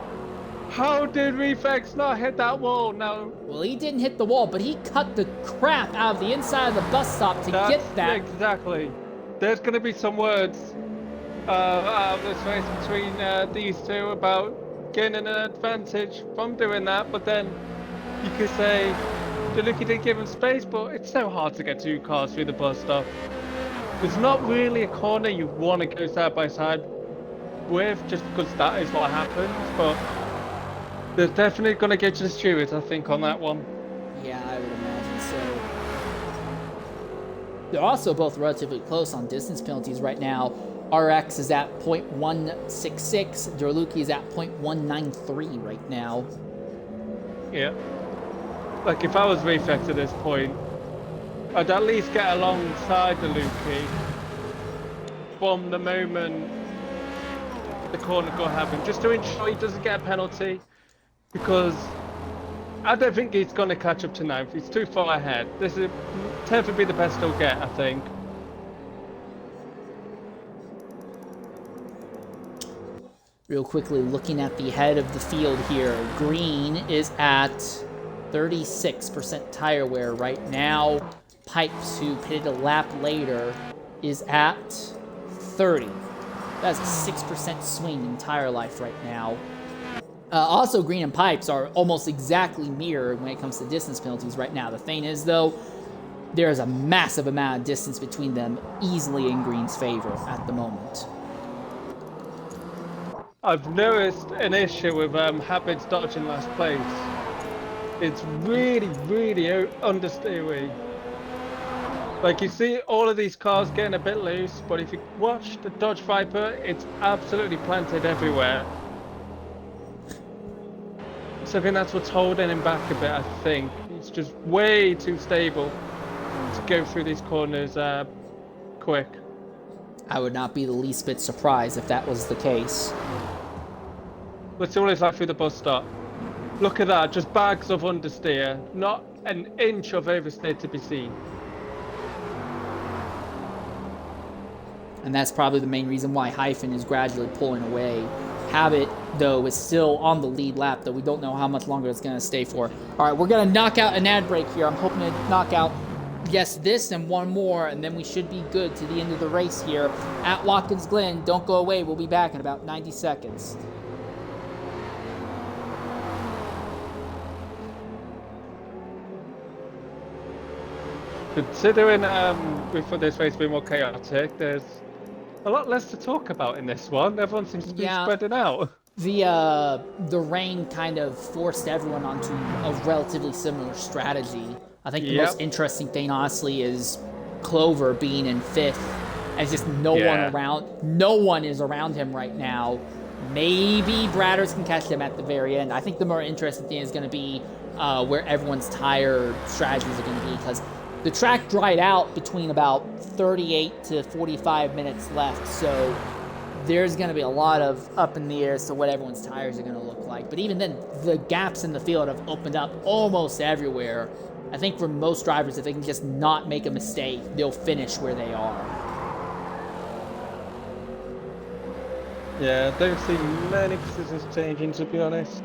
How did Reflex not hit that wall? No. Well, he didn't hit the wall, but he cut the crap out of the inside of the bus stop to get that. Exactly. There's going to be some words out of this race between these 2 about gaining an advantage from doing that, but then you could say DeLucci didn't give him space, but it's so hard to get 2 cars through the bus stop. There's not really a corner you want to go side by side with, just because that is what happens, but they're definitely going to get to the stewards, I think, on that one. Yeah, I would imagine so. They're also both relatively close on distance penalties right now. RX is at 0.166, Derluki is at 0.193 right now. Yeah. Like, if I was Reflex at this point, I'd at least get alongside the Luki from the moment the corner got happen, just to ensure he doesn't get a penalty, because I don't think he's going to catch up to 9th. He's too far ahead. This is 10th would be the best he'll get, I think. Real quickly, looking at the head of the field here, Green is at 36% tire wear right now. Pipes, who pitted a lap later, is at 30. That's a 6% swing in tire life right now. Also, Green and Pipes are almost exactly mirrored when it comes to distance penalties right now. The thing is, though, there's a massive amount of distance between them, easily in Green's favor at the moment. I've noticed an issue with Habit's Dodge in last place. It's really, really understeery. Like, you see all of these cars getting a bit loose, but if you watch the Dodge Viper, it's absolutely planted everywhere. So I think that's what's holding him back a bit, I think. He's just way too stable to go through these corners quick. I would not be the least bit surprised if that was the case. Let's see what it's like through the bus stop. Look at that, just bags of understeer, not an inch of oversteer to be seen. And that's probably the main reason why Hyphen is gradually pulling away. Habit, though, is still on the lead lap, though we don't know how much longer it's going to stay for. All right, we're going to knock out an ad break here. I'm hoping to knock out, yes, this and one more, and then we should be good to the end of the race here at Watkins Glen. Don't go away. We'll be back in about 90 seconds. Considering we thought this race being more chaotic, there's a lot less to talk about in this one. Everyone seems to be spreading out. The rain kind of forced everyone onto a relatively similar strategy. I think the most interesting thing, honestly, is Clover being in 5th. And just no one around. No one is around him right now. Maybe Bradders can catch him at the very end. I think the more interesting thing is going to be where everyone's tire strategies are going to be, because the track dried out between about 38 to 45 minutes left, so there's going to be a lot of up in the air as to what everyone's tires are going to look like. But even then, the gaps in the field have opened up almost everywhere. I think for most drivers, if they can just not make a mistake, they'll finish where they are. Yeah, I don't see many positions changing, to be honest.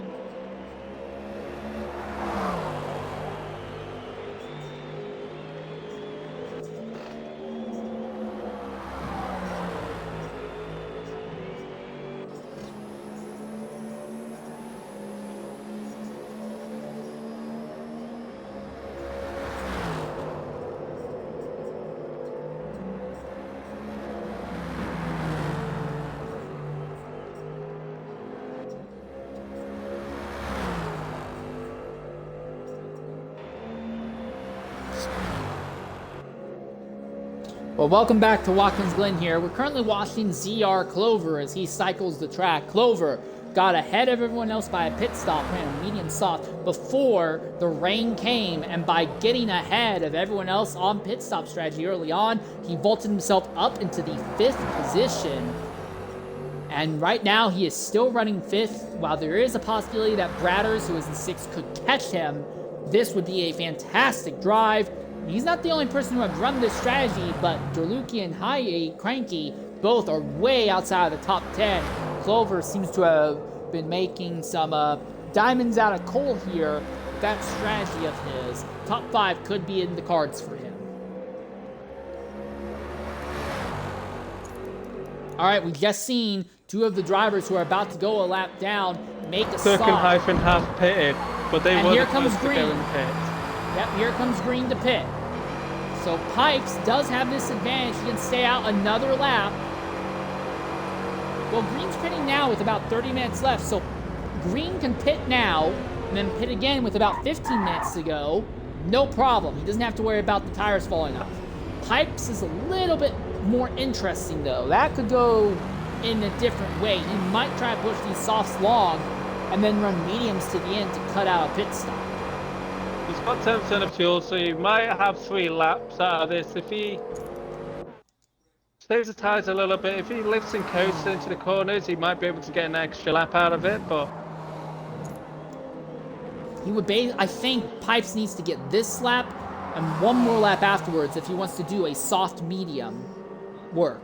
Well, welcome back to Watkins Glen here. We're currently watching ZR Clover as he cycles the track. Clover got ahead of everyone else by a pit stop, ran a medium soft before the rain came, and by getting ahead of everyone else on pit stop strategy early on, he vaulted himself up into the 5th position. And right now, he is still running 5th. While there is a possibility that Bradders, who is in 6th, could catch him, this would be a fantastic drive. He's not the only person who has run this strategy, but Derluki and Haye Cranky both are way outside of the top 10. Clover seems to have been making some diamonds out of coal here. That strategy of his. Top 5 could be in the cards for him. All right, we've just seen two of the drivers who are about to go a lap down make a stop. Second hyphen half pitted, but they were here the comes first to Green. go in pit. Yep, here comes Green to pit. So Pipes does have this advantage. He can stay out another lap. Well, Green's pitting now with about 30 minutes left, so Green can pit now and then pit again with about 15 minutes to go. No problem. He doesn't have to worry about the tires falling off. Pipes is a little bit more interesting, though. That could go in a different way. He might try to push these softs long and then run mediums to the end to cut out a pit stop. He's got 10% of fuel, so he might have 3 laps out of this. If he saves the tyres a little bit, if he lifts and coasts into the corners, he might be able to get an extra lap out of it, but I think Pipes needs to get this lap and one more lap afterwards if he wants to do a soft medium work.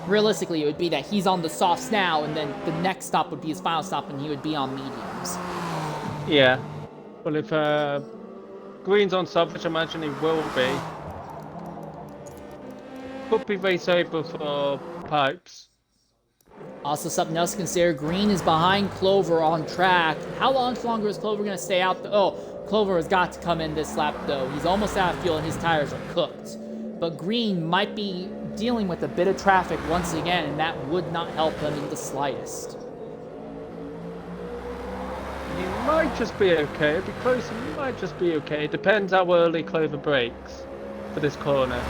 Realistically, it would be that he's on the softs now, and then the next stop would be his final stop, and he would be on mediums. Yeah. Well, if Green's on sub, which I imagine he will be, could be race over for Pipes. Also, something else to consider, Green is behind Clover on track. How much longer is Clover going to stay out? Clover has got to come in this lap, though. He's almost out of fuel, and his tires are cooked. But Green might be dealing with a bit of traffic once again, and that would not help him in the slightest. He might just be okay. It'd be close, he might just be okay. It depends how early Clover brakes for this corner.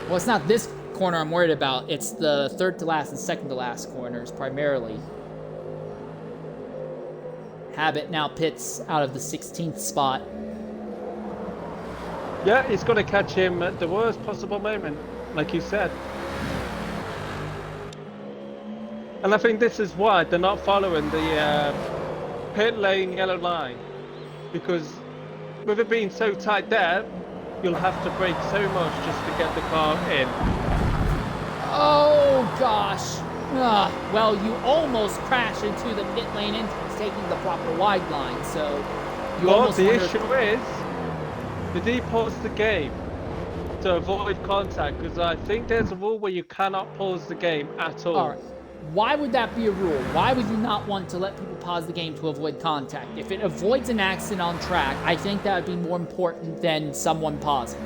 Well, it's not this corner I'm worried about. It's the third to last and second to last corners, primarily. Habit now pits out of the 16th spot. Yeah, he's got to catch him at the worst possible moment, like you said. And I think this is why they're not following the pit lane yellow line. Because with it being so tight there, you'll have to brake so much just to get the car in. Oh, gosh. Well, you almost crashed into the pit lane entrance, taking the proper wide line, so you almost the issue is, did he pause the game to avoid contact? Because I think there's a rule where you cannot pause the game at all. All right. Why would that be a rule? Why would you not want to let people pause the game to avoid contact? If it avoids an accident on track, I think that would be more important than someone pausing.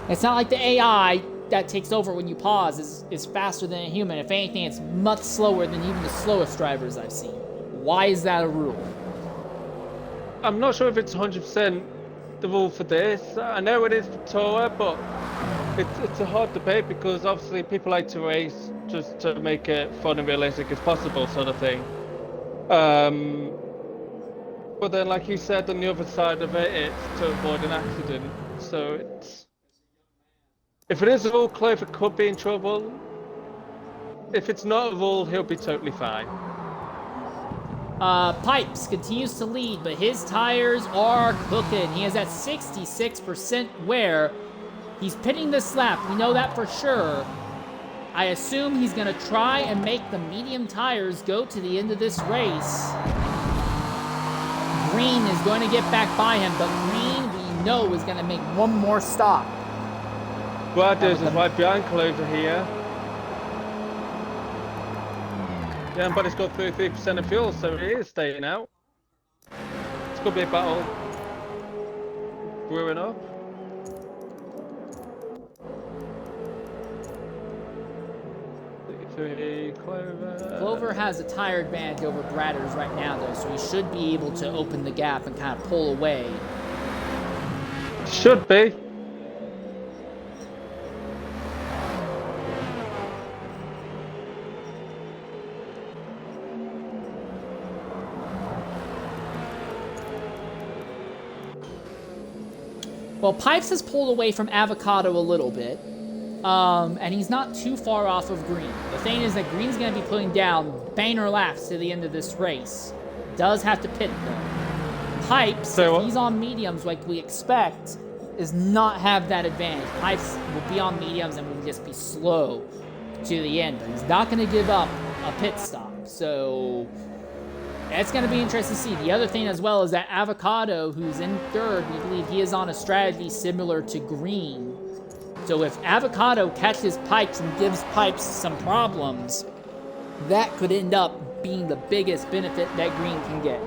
It's not like the AI that takes over when you pause is faster than a human. If anything, it's much slower than even the slowest drivers I've seen. Why is that a rule? I'm not sure if it's 100% the rule for this. I know it is for Torah, but it's a hard debate because obviously people like to race just to make it fun and realistic as possible, sort of thing. But then, like you said, on the other side of it, it's to avoid an accident. So it's, if it is a rule, Clover could be in trouble. If it's not a rule, he'll be totally fine. Pipes continues to lead, but his tires are cooking. He is at 66% wear. He's pitting this lap. We know that for sure. I assume he's going to try and make the medium tires go to the end of this race. Green is going to get back by him, but Green, we know, is going to make one more stop. Brothers is right behind Clover here. Yeah, but it's got 33% of fuel, so he is staying out. It's going to be a battle brewing up. Clover has a tire advantage over Bradders right now, though, so he should be able to open the gap and kind of pull away. Should be. Well, Pipes has pulled away from Avocado a little bit. And he's not too far off of Green. The thing is that Green's going to be putting down banger laps to the end of this race. Does have to pit, though. Pipes, if he's on mediums like we expect, does not have that advantage. Pipes will be on mediums and will just be slow to the end. But he's not going to give up a pit stop. So it's going to be interesting to see. The other thing as well is that Avocado, who's in third, we believe he is on a strategy similar to Green. So if Avocado catches Pipes and gives Pipes some problems, that could end up being the biggest benefit that Green can get.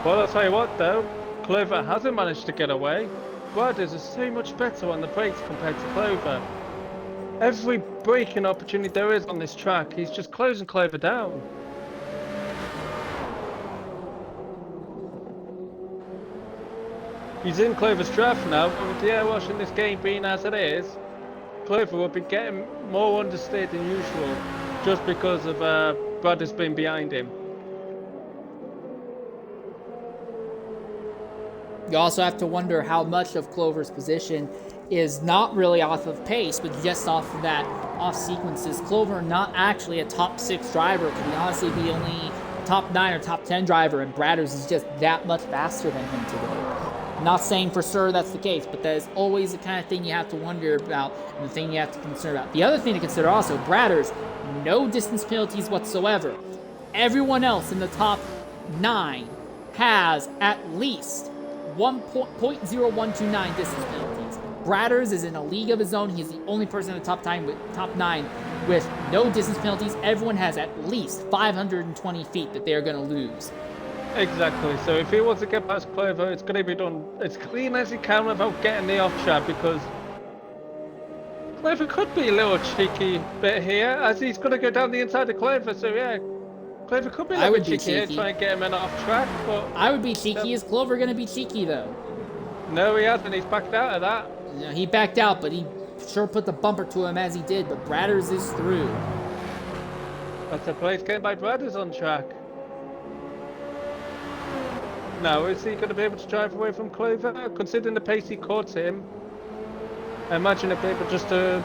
Well, I'll tell you what though, Clover hasn't managed to get away. Brothers is so much better on the brakes compared to Clover. Every braking opportunity there is on this track, he's just closing Clover down. He's in Clover's draft now, but with the air wash in this game being as it is, Clover will be getting more understeered than usual, just because of Brothers being behind him. You also have to wonder how much of Clover's position is not really off of pace, but just off of that off sequences. Clover not actually a top 6 driver, could honestly be only top 9 or top 10 driver, and Bradders is just that much faster than him today. I'm not saying for sure that's the case, but that is always the kind of thing you have to wonder about and the thing you have to consider about. The other thing to consider also, Bradders, no distance penalties whatsoever. Everyone else in the top 9 has at least 1.0129 distance penalties. Bradders is in a league of his own. He's the only person in the top 9 with no distance penalties. Everyone has at least 520 feet that they're going to lose. Exactly. So if he wants to get past Clover, it's going to be done as clean as he can without getting the off track, because Clover could be a little cheeky bit here as he's going to go down the inside of Clover. So yeah, Clover could be a little cheeky here, trying to get him in off track. But I would be cheeky. Is Clover going to be cheeky though? No, he hasn't. He's backed out of that. No, he backed out, but he sure put the bumper to him as he did. But Bradders is through. That's a place getting by Bradders on track. Now, is he going to be able to drive away from Clover? Considering the pace he caught him, I imagine he'll be able just to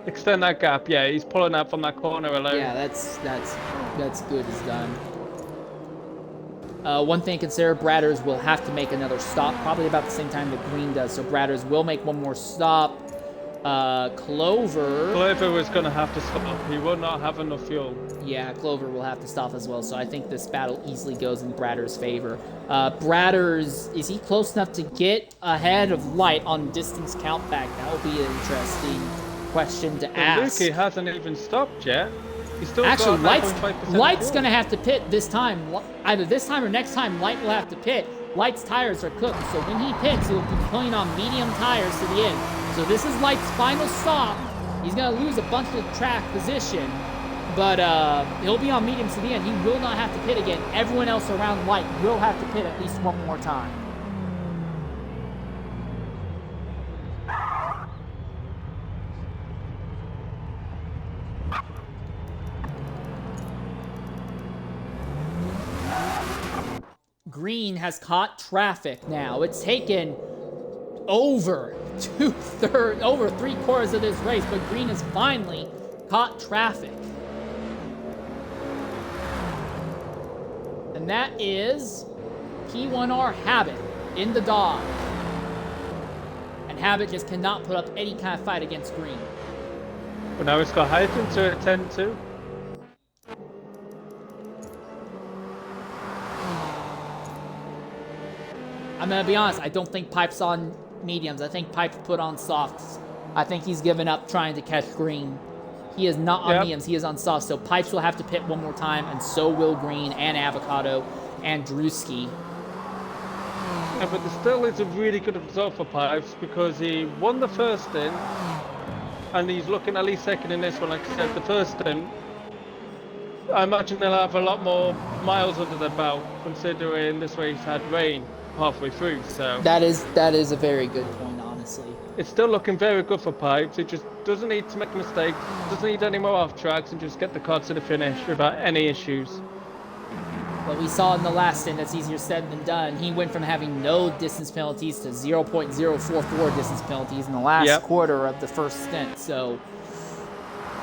extend that gap. Yeah, he's pulling out from that corner alone. Yeah, that's good as done. One thing to consider, Bradders will have to make another stop, probably about the same time that Green does. So Bradders will make one more stop. Clover was going to have to stop. He will not have enough fuel. Yeah, Clover will have to stop as well. So I think this battle easily goes in Bradders' favor. Bradders, is he close enough to get ahead of Light on distance countback? That will be an interesting question to ask. Luki hasn't even stopped yet. He's still actually, got Light's going to have to pit this time. Either this time or next time, Light will have to pit. Light's tires are cooked, so when he pits, he'll be pulling on medium tires to the end. So this is Light's final stop. He's going to lose a bunch of track position, but he'll be on mediums to the end. He will not have to pit again. Everyone else around Light will have to pit at least one more time. Green has caught traffic now. It's taken over over 3/4 of this race, but Green has finally caught traffic. And that is P1R Habit in the dog. And Habit just cannot put up any kind of fight against Green. But now it's got Hyphen to attend to. I'm going to be honest, I don't think Pipe's on mediums. I think Pipe's put on softs. I think he's given up trying to catch Green. He is not on mediums, he is on softs. So Pipes will have to pit one more time, and so will Green and Avocado and Drewski. Yeah, but there still is a really good result for Pipes because he won the first stint, and he's looking at least second in this one. Like I said, the first stint, I imagine they'll have a lot more miles under their belt, considering this race had rain halfway through. So that is a very good point, honestly. It's still looking very good for Pipes. He just doesn't need to make mistakes, doesn't need any more off tracks, and just get the car to the finish without any issues. What we saw in the last stint, that's easier said than done. He went from having no distance penalties to 0.044 distance penalties in the last quarter of the first stint. So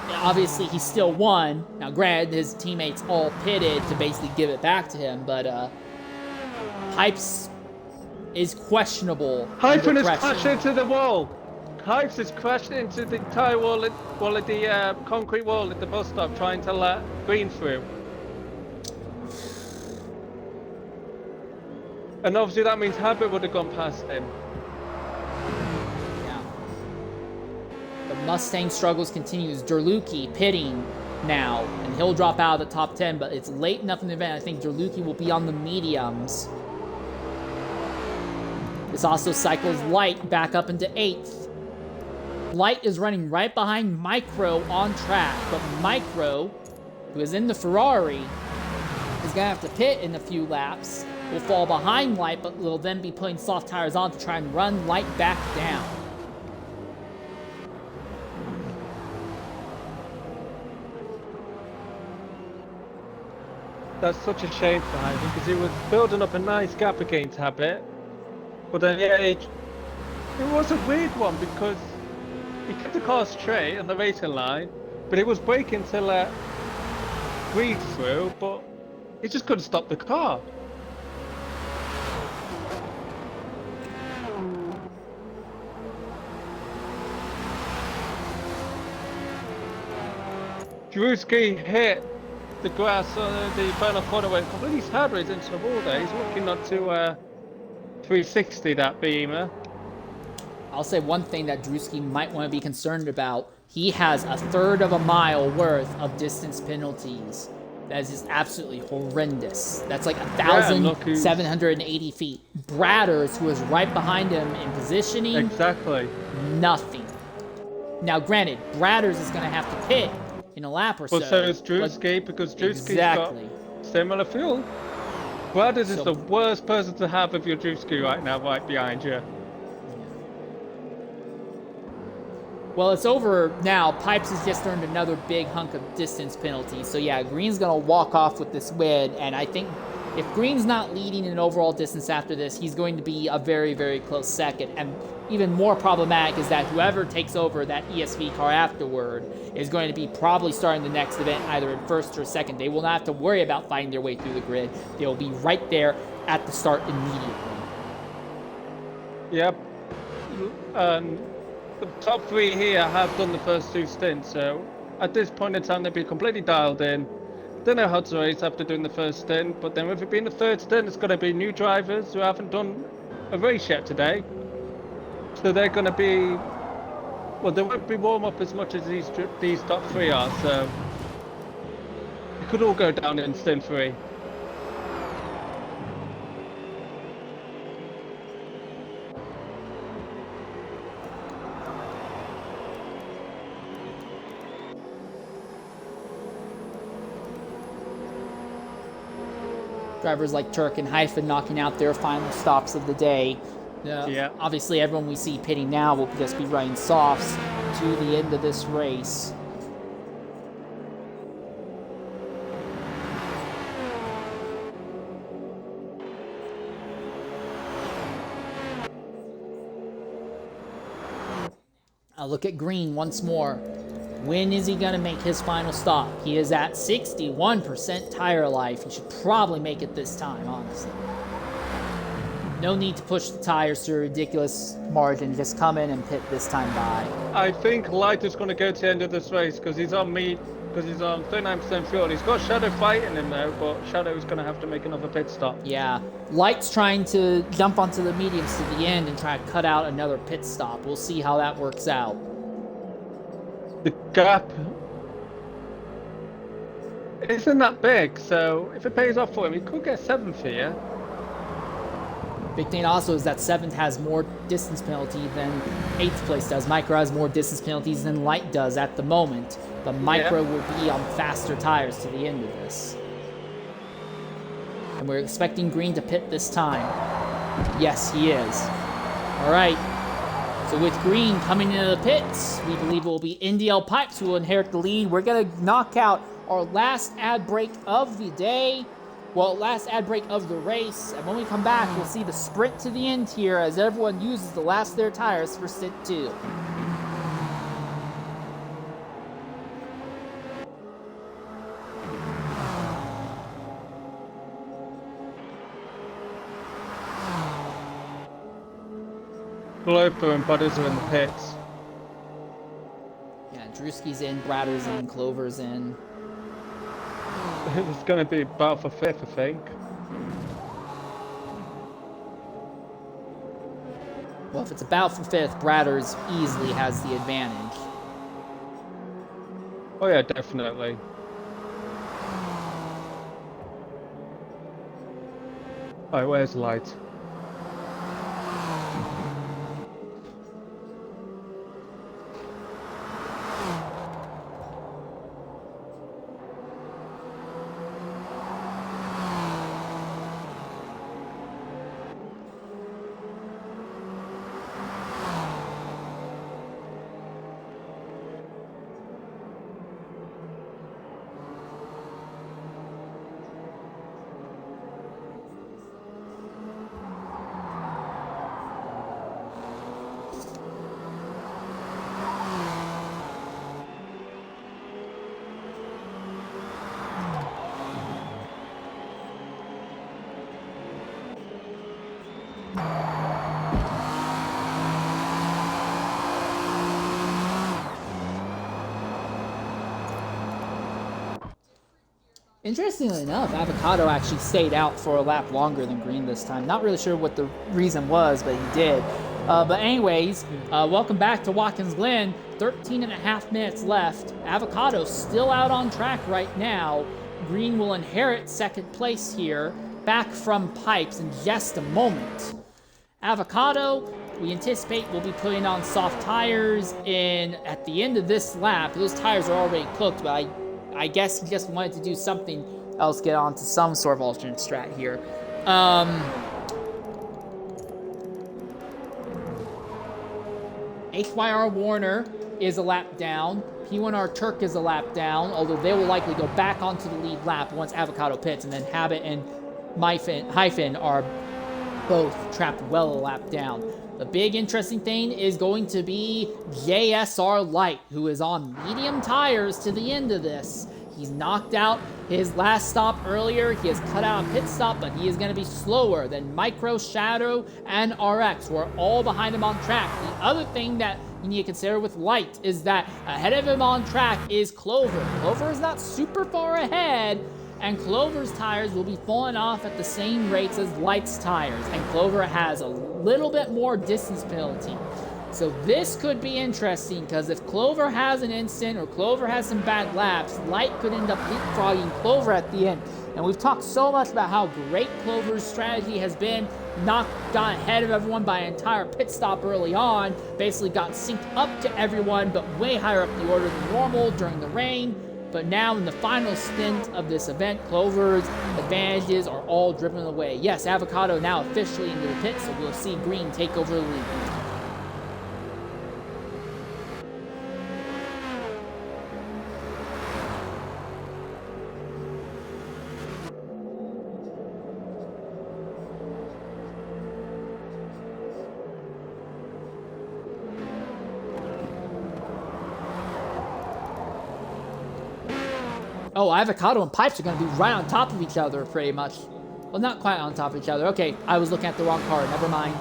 obviously he still won. Now granted, his teammates all pitted to basically give it back to him, but Pipes is questionable. Hyphen has crashed into the wall. Pipes has crashed into the tire wall at the concrete wall at the bus stop, trying to let Green through. And obviously that means Habit would have gone past him. Yeah. The Mustang struggles continues. Derluki pitting now, and he'll drop out of the top 10, but it's late enough in the event. I think Derluki will be on the mediums. This also cycles Light back up into 8th. Light is running right behind Micro on track, but Micro, who is in the Ferrari, is going to have to pit in a few laps. Will fall behind Light, but will then be putting soft tires on to try and run Light back down. That's such a shame for him because he was building up a nice gap against Habit. But then, yeah, It was a weird one because he kept the car straight on the racing line, but it was braking to let breathe through, but he just couldn't stop the car. Drewski hit the grass on the final corner went completely sideways into the wall there. He's looking not to 360 that beamer. I'll say one thing that Drewski might want to be concerned about. He has a third of a mile worth of distance penalties. That is just absolutely horrendous. That's like 1,780 feet. Bradders, who is right behind him in positioning, Exactly. nothing. Now, granted, Bradders is going to have to pit in a lap or so. Well, so is Drewski, because Drewski's got similar fuel. Bradders is the worst person to have if you're Drewski right now, right behind you. Well, it's over now. Pipes has just earned another big hunk of distance penalty. So, yeah, Green's going to walk off with this win. And I think if Green's not leading in overall distance after this, he's going to be a very, very close second. And even more problematic is that whoever takes over that ESV car afterward is going to be probably starting the next event either in first or second. They will not have to worry about fighting their way through the grid. They will be right there at the start immediately. Yep. The top three here have done the first two stints, so at this point in time they'll be completely dialed in. They know how to race after doing the first stint, but then with it being the third stint, it's going to be new drivers who haven't done a race yet today. So they're going to be, well, they won't be warm up as much as these top three are, so it could all go down in stint 3. Drivers like Turk and Hyphen knocking out their final stops of the day. Yeah. Obviously, everyone we see pitting now will just be running softs to the end of this race. I'll look at Green once more. When is he going to make his final stop? He is at 61% tire life. He should probably make it this time, honestly. No need to push the tires to a ridiculous margin. Just come in and pit this time by. I think Light is going to go to the end of this race because he's on 39% fuel. He's got Shadow fighting him though, but Shadow is going to have to make another pit stop. Yeah, Light's trying to jump onto the mediums to the end and try to cut out another pit stop. We'll see how that works out. The gap isn't that big, so if it pays off for him, he could get 7th here. Big thing also is that 7th has more distance penalty than 8th place does. Micro has more distance penalties than Light does at the moment. The Micro will be on faster tires to the end of this. And we're expecting Green to pit this time. Yes, he is. All right. So with Green coming into the pits, we believe it will be NDL Pipes who will inherit the lead. We're going to knock out our last ad break of the day. Well, last ad break of the race. And when we come back, we'll see the sprint to the end here as everyone uses the last of their tires for stint 2. Gloper and Butters are in the pits. Yeah, Drewski's in, Bratter's in, Clover's in. It's going to be battle for 5th, I think. Well, if it's a battle for 5th, Bratter's easily has the advantage. Oh yeah, definitely. Alright, where's Light? Interestingly enough, Avocado actually stayed out for a lap longer than Green this time. Not really sure what the reason was, but he did. But anyways, welcome back to Watkins Glen. 13 and a half minutes left. Avocado still out on track right now. Green will inherit second place here, back from Pipes in just a moment. Avocado, we anticipate will be putting on soft tires at the end of this lap. Those tires are already cooked, but I guess he just wanted to do something else, get on to some sort of alternate strat here. HYR Warner is a lap down. P1R Turk is a lap down, although they will likely go back onto the lead lap once Avocado pits, and then Habit and Hyphen are both trapped well a lap down. The big interesting thing is going to be JSR Light, who is on medium tires to the end of this. He's knocked out his last stop earlier. He has cut out a pit stop, but he is going to be slower than Micro, Shadow, and RX, who are all behind him on track. The other thing that you need to consider with Light is that ahead of him on track is Clover. Clover is not super far ahead, and Clover's tires will be falling off at the same rates as Light's tires, and Clover has a little bit more distance penalty. So this could be interesting, because if Clover has an instant or Clover has some bad laps, Light could end up leapfrogging Clover at the end. And we've talked so much about how great Clover's strategy has been, got ahead of everyone by an entire pit stop early on, basically got synced up to everyone, but way higher up the order than normal during the rain. But now in the final stint of this event, Clover's advantages are all driven away. Yes, Avocado now officially into the pit, so we'll see Green take over the lead. Oh, Avocado and Pipes are going to be right on top of each other, pretty much. Well, not quite on top of each other. Okay, I was looking at the wrong card. Never mind.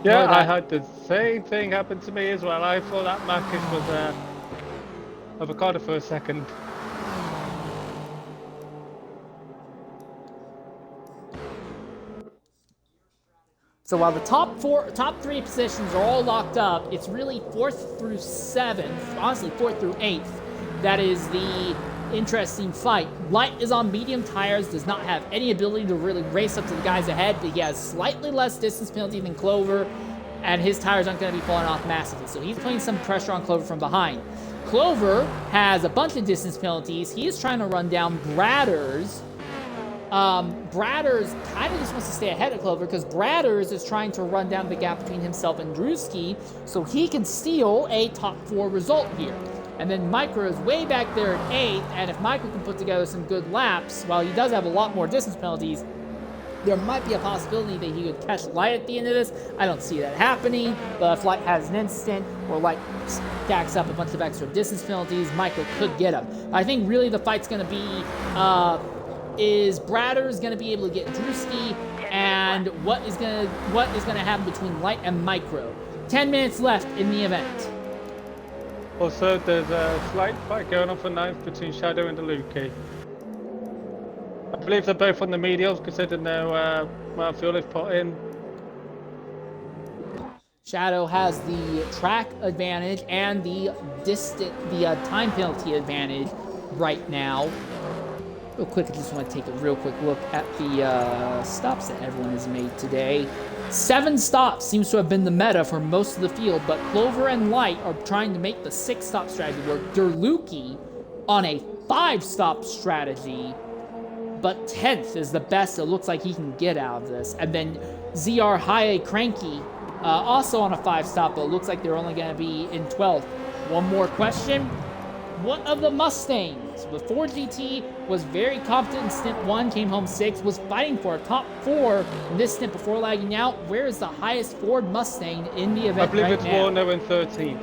Yeah, I had the same thing happen to me as well. I thought that Marcus was Avocado for a second. So while the top three positions are all locked up, it's really 4th through 7th, honestly 4th through 8th, that is the interesting fight. Light is on medium tires, does not have any ability to really race up to the guys ahead, but he has slightly less distance penalty than Clover, and his tires aren't going to be falling off massively, so he's putting some pressure on Clover from behind. Clover has a bunch of distance penalties. He is trying to run down Bradders. Bradders kind of just wants to stay ahead of Clover because Bradders is trying to run down the gap between himself and Drewski so he can steal a top 4 result here. And then Micro is way back there at 8th, and if Micro can put together some good laps, while he does have a lot more distance penalties, there might be a possibility that he could catch Light at the end of this. I don't see that happening, but if Light has an instant or Light stacks up a bunch of extra distance penalties, Micro could get him. I think really the fight's going to be, is Bradders going to be able to get Drewski, and what is going to happen between Light and Micro. 10 minutes left in the event. Also, there's a slight fight going on for 9th between Shadow and DeLucchi. I believe they're both on the medials, considering their amount of fuel they've put in. Shadow has the track advantage and the time penalty advantage right now. Real quick, I just want to take a real quick look at the stops that everyone has made today. 7 stops seems to have been the meta for most of the field, but Clover and Light are trying to make the 6-stop strategy work. DeLucchi on a 5-stop strategy, but 10th is the best it looks like he can get out of this. And then ZR High Cranky also on a 5-stop, but it looks like they're only going to be in 12th. One more question. What of the Mustangs? The Ford GT was very confident in stint 1, came home 6th, was fighting for a top 4 in this stint before lagging out. Where is the highest Ford Mustang in the event right now? I believe it's Warner in 13th.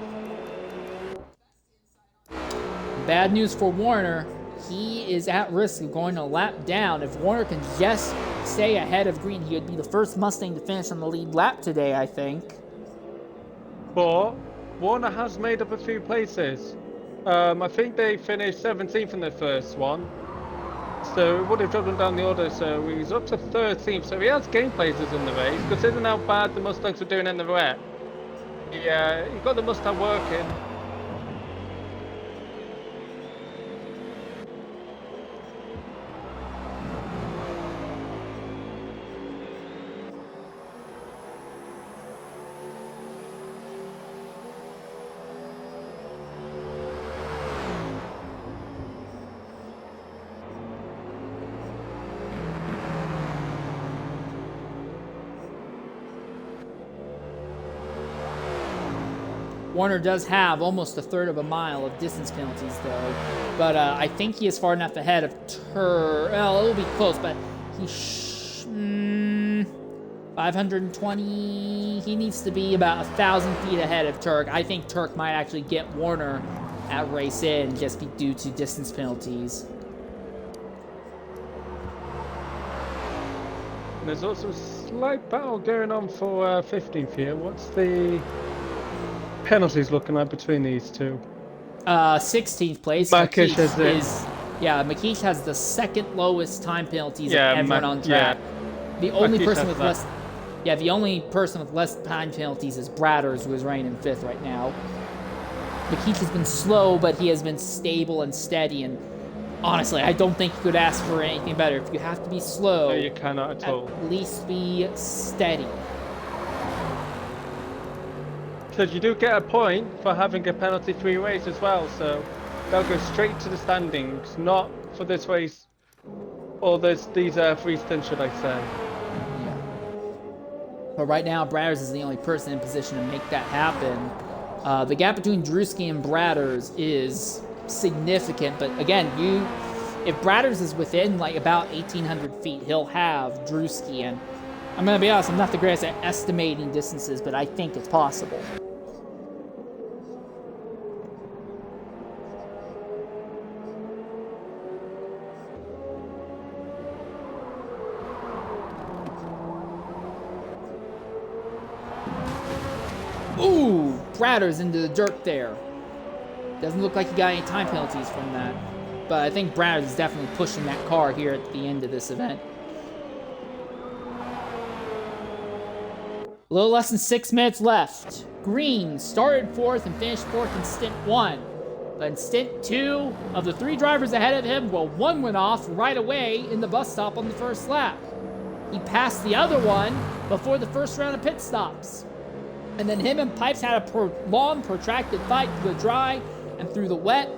Bad news for Warner. He is at risk of going a lap down. If Warner can just stay ahead of Green, he would be the first Mustang to finish on the lead lap today, I think. But Warner has made up a few places. I think they finished 17th in their first one. So it would have dropped him down the order, so he's up to 13th, so he has gained places in the race, considering how bad the Mustangs were doing in the wet. Yeah, he got the Mustang working. Warner does have almost a third of a mile of distance penalties, though. But I think he is far enough ahead of Well, it'll be close, but he's 520. He needs to be about 1,000 feet ahead of Turk. I think Turk might actually get Warner at race in just due to distance penalties. And there's also a slight battle going on for 15th here. What's the penalties looking like between these two? 16th place. Makish has Makish has the second lowest time penalties of everyone on track. Yeah. The only Makish person has with that. less. Yeah, the only person with less time penalties is Bradders, who is running in 5th right now. Makish has been slow, but he has been stable and steady. And honestly, I don't think you could ask for anything better. If you have to be slow, No, you cannot at all. At least be steady. Because you do get a point for having a penalty-free race as well, so they'll go straight to the standings, not for this race, or these free stints, should I say. Yeah. But right now, Bradders is the only person in position to make that happen. The gap between Drewski and Bradders is significant, but again, if Bradders is within like about 1,800 feet, he'll have Drewski, and I'm gonna be honest, I'm not the greatest at estimating distances, but I think it's possible. Ooh, Bradders into the dirt there. Doesn't look like he got any time penalties from that. But I think Bradders is definitely pushing that car here at the end of this event. A little less than 6 minutes left. Green started 4th and finished 4th in Stint 1. But in Stint 2, of the 3 drivers ahead of him, well, one went off right away in the bus stop on the first lap. He passed the other one before the first round of pit stops. And then him and Pipes had a prolonged, protracted fight through the dry and through the wet.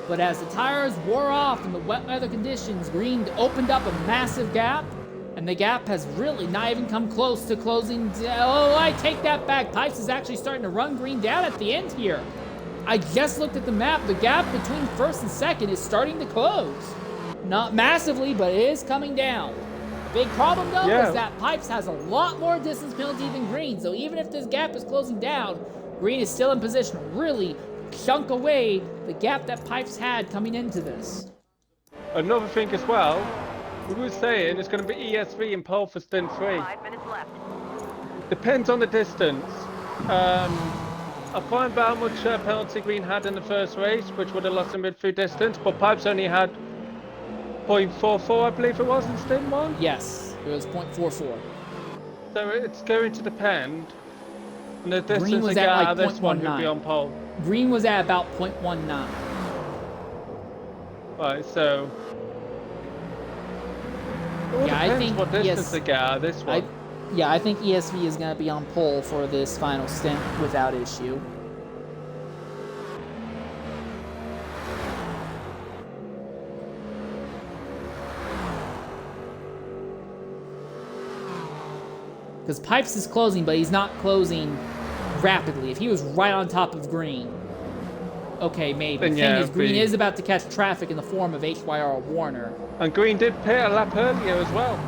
But as the tires wore off in the wet weather conditions, Green opened up a massive gap. And the gap has really not even come close to closing. Oh, I take that back. Pipes is actually starting to run Green down at the end here. I just looked at the map. The gap between 1st and 2nd is starting to close. Not massively, but it is coming down. Big problem, though, is that Pipes has a lot more distance penalty than Green. So even if this gap is closing down, Green is still in position to really chunk away the gap that Pipes had coming into this. Another thing as well, we were saying it's going to be ESV in pole for Stint 3. 5 minutes left. Depends on the distance. I find out how much penalty Green had in the first race, which would have lost him midfield distance, but Pipes only had 0.44, I believe it was, in Stint 1? Yes, it was 0.44. So it's going to depend on the distance Green was to get at like out of this one who'd 0.19. be on pole. Green was at about 0.19. Right, so... It all Yeah, I depends think what distance to get out of this one. I think ESV is going to be on pole for this final stint without issue. Because Pipes is closing, but he's not closing rapidly. If he was right on top of Green, okay, maybe. Then The thing is, Green is about to catch traffic in the form of HYR Warner. And Green did pit a lap earlier as well.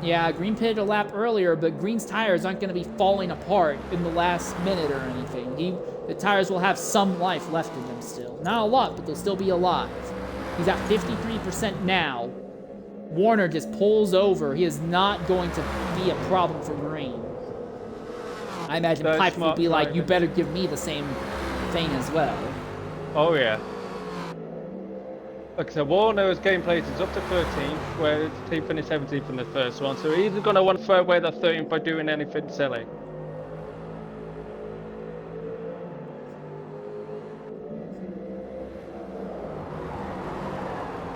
Yeah, Green pitted a lap earlier, but Green's tires aren't going to be falling apart in the last minute or anything. The tires will have some life left in them still. Not a lot, but they'll still be alive. He's at 53% now. Warner just pulls over. He is not going to be a problem for Green. I imagine That's Pipe would be smart like, driving. you better give me the same thing as well. Oh yeah. Like I said, Warner's game places up to 13th, where he finished 17th in the first one. So he's going to want to throw away that 13th by doing anything silly.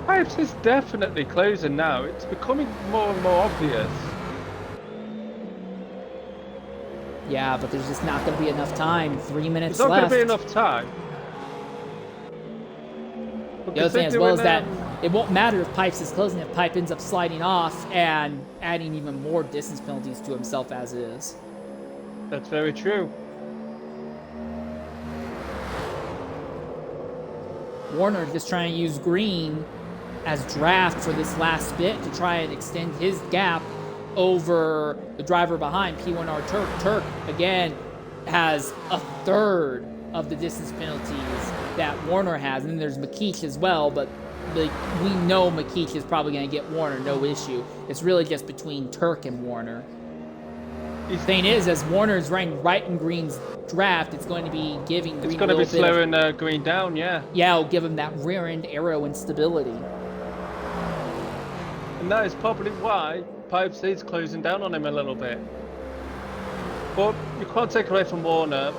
Pipes is definitely closing now. It's becoming more and more obvious. Yeah, but there's just not going to be enough time. 3 minutes There's not left. going to be enough time. The other thing as well is that it won't matter if Pipes is closing if Pipe ends up sliding off and adding even more distance penalties to himself as is. That's very true. Warner just trying to use green as draft for this last bit to try and extend his gap over the driver behind, P1R Turk. Turk, again, has a third of the distance penalties that Warner has. And then there's McKeech as well, but we know McKeech is probably going to get Warner, no issue. It's really just between Turk and Warner. The thing is, as Warner is running right in Green's draft, it's going to be giving Green It's going to be slowing Green down, yeah. Yeah, it'll give him that rear end aero instability. And that is probably why Pipes is closing down on him a little bit. But you can't take away from Warner.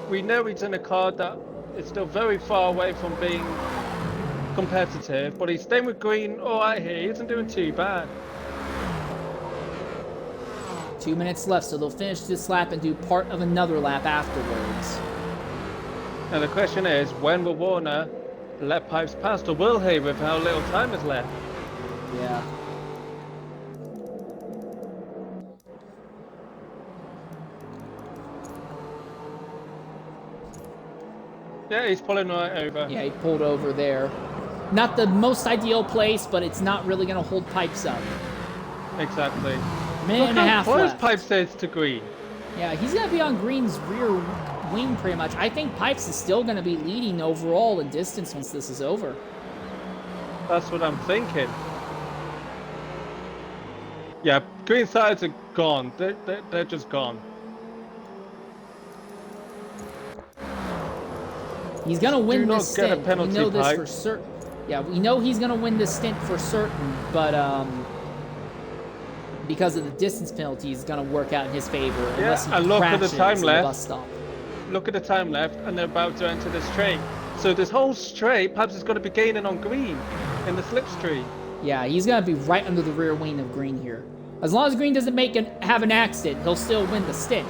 We know he's in a car that is still very far away from being competitive, but he's staying with Green all right here. He isn't doing too bad. 2 minutes left, so they'll finish this lap and do part of another lap afterwards. Now the question is, when will Warner let Pipes past, or will he with how little time is left? Yeah. Yeah, he's pulling right over. Yeah, he pulled over there. Not the most ideal place, but it's not really going to hold Pipes up. Exactly. Minute and a half left. Pipes is to Green. Yeah, he's going to be on Green's rear wing pretty much. I think Pipes is still going to be leading overall in distance once this is over. That's what I'm thinking. Yeah, Green sides are gone. They're just gone. He's going to win this stint. Get a penalty, we know this Pipe. for certain. Yeah, we know he's going to win this stint for certain, but because of the distance penalty, it's going to work out in his favor unless he and look at the crashes time in the left. bus stop. Look at the time left, and they're about to enter the straight. So this whole straight, perhaps is going to be gaining on Green in the slipstream. Yeah, he's going to be right under the rear wing of Green here. As long as Green doesn't have an accident, he'll still win the stint.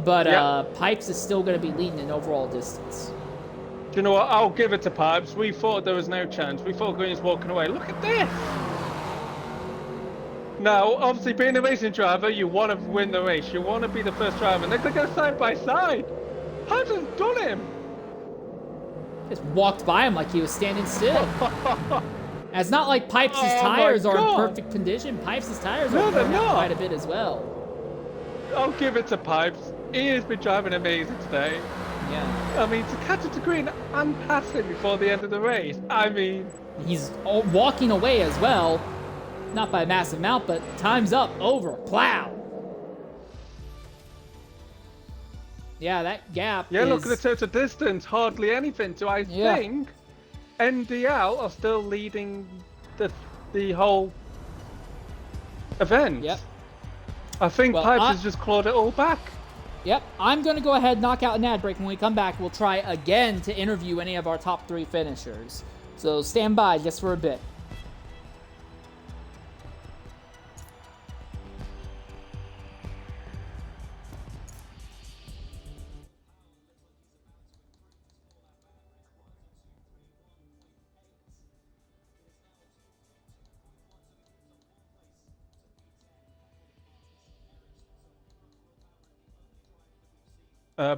But Pipes is still going to be leading in overall distance. Do you know what? I'll give it to Pipes. We thought there was no chance. We thought Green was walking away. Look at this! Now, obviously, being a racing driver, you want to win the race. You want to be the first driver. And they're going to go side by side. Pipes has done him! Just walked by him like he was standing still. It's not like Pipes' tires are in perfect condition. Pipes' tires are burning out quite a bit as well. I'll give it to Pipes. He has been driving amazing today. Yeah. I mean, to catch it to Green and pass him before the end of the race, I mean... He's walking away as well. Not by a massive amount, but time's up. Over. Plow. Yeah, that gap look at the total distance. Hardly anything. So I think NDL are still leading the whole event. Yep. I think Pipes has just clawed it all back. Yep. I'm going to go ahead and knock out an ad break. When we come back, we'll try again to interview any of our top 3 finishers. So stand by just for a bit.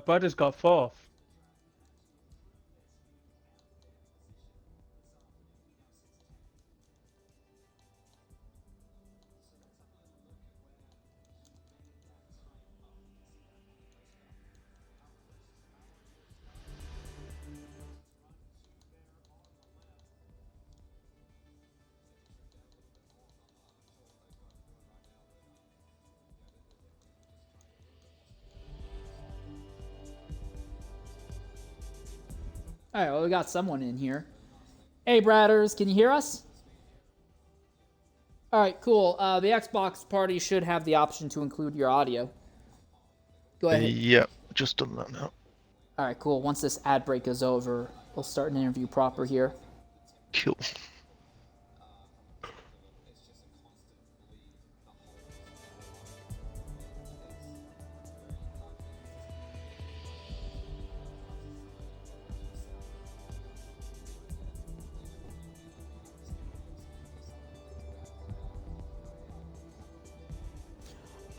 Bud has got 4th. All right, well, we got someone in here. Hey, Bradders, can you hear us? All right, cool. The Xbox party should have the option to include your audio. Go ahead. Yep, just done that now. All right, cool. Once this ad break is over, we'll start an interview proper here. Cool.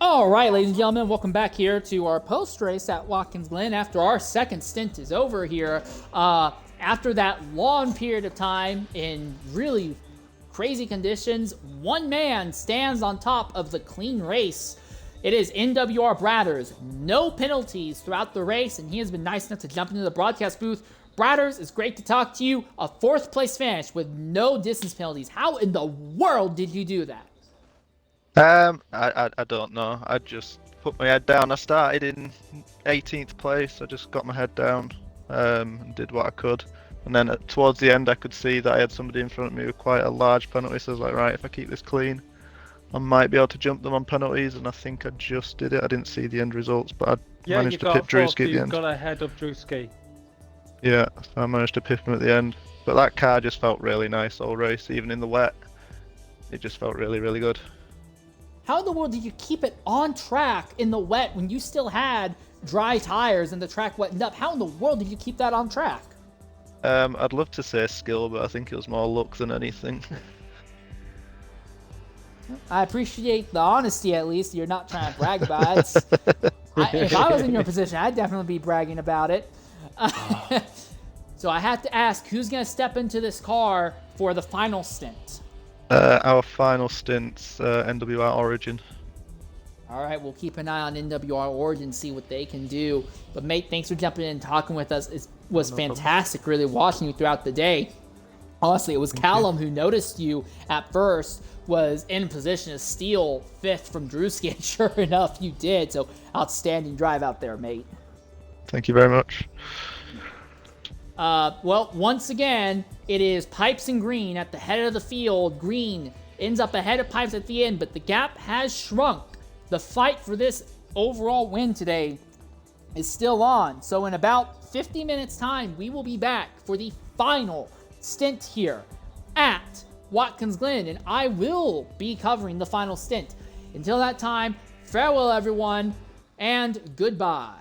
All right, ladies and gentlemen, welcome back here to our post-race at Watkins Glen after our second stint is over here. After that long period of time in really crazy conditions, one man stands on top of the clean race. It is NWR Bradders. No penalties throughout the race, and he has been nice enough to jump into the broadcast booth. Bradders, it's great to talk to you. A fourth place finish with no distance penalties. How in the world did you do that? I don't know. I just put my head down. I started in 18th place. I just got my head down and did what I could. And then towards the end, I could see that I had somebody in front of me with quite a large penalty. So I was like, right, if I keep this clean, I might be able to jump them on penalties. And I think I just did it. I didn't see the end results, but I managed to pip Drewski at the end. You got ahead of Drewski. Yeah, so I managed to pip him at the end. But that car just felt really nice all race, even in the wet. It just felt really, really good. How in the world did you keep it on track in the wet when you still had dry tires and the track wetted up? How in the world did you keep that on track? I'd love to say skill, but I think it was more luck than anything. I appreciate the honesty, at least. You're not trying to brag about it. If I was in your position, I'd definitely be bragging about it. So I have to ask, who's going to step into this car for the final stint? Our final stint's NWR Origin. All right, we'll keep an eye on NWR Origin, see what they can do. But mate, thanks for jumping in and talking with us. It was fantastic, really watching you throughout the day. Honestly, it was Callum who noticed you at first, was in position to steal fifth from Drewski, and sure enough, you did. So outstanding drive out there, mate. Thank you very much. Well, once again, it is Pipes and Green at the head of the field. Green ends up ahead of Pipes at the end, but the gap has shrunk. The fight for this overall win today is still on. So in about 50 minutes time, we will be back for the final stint here at Watkins Glen, and I will be covering the final stint. Until that time, farewell everyone, and goodbye.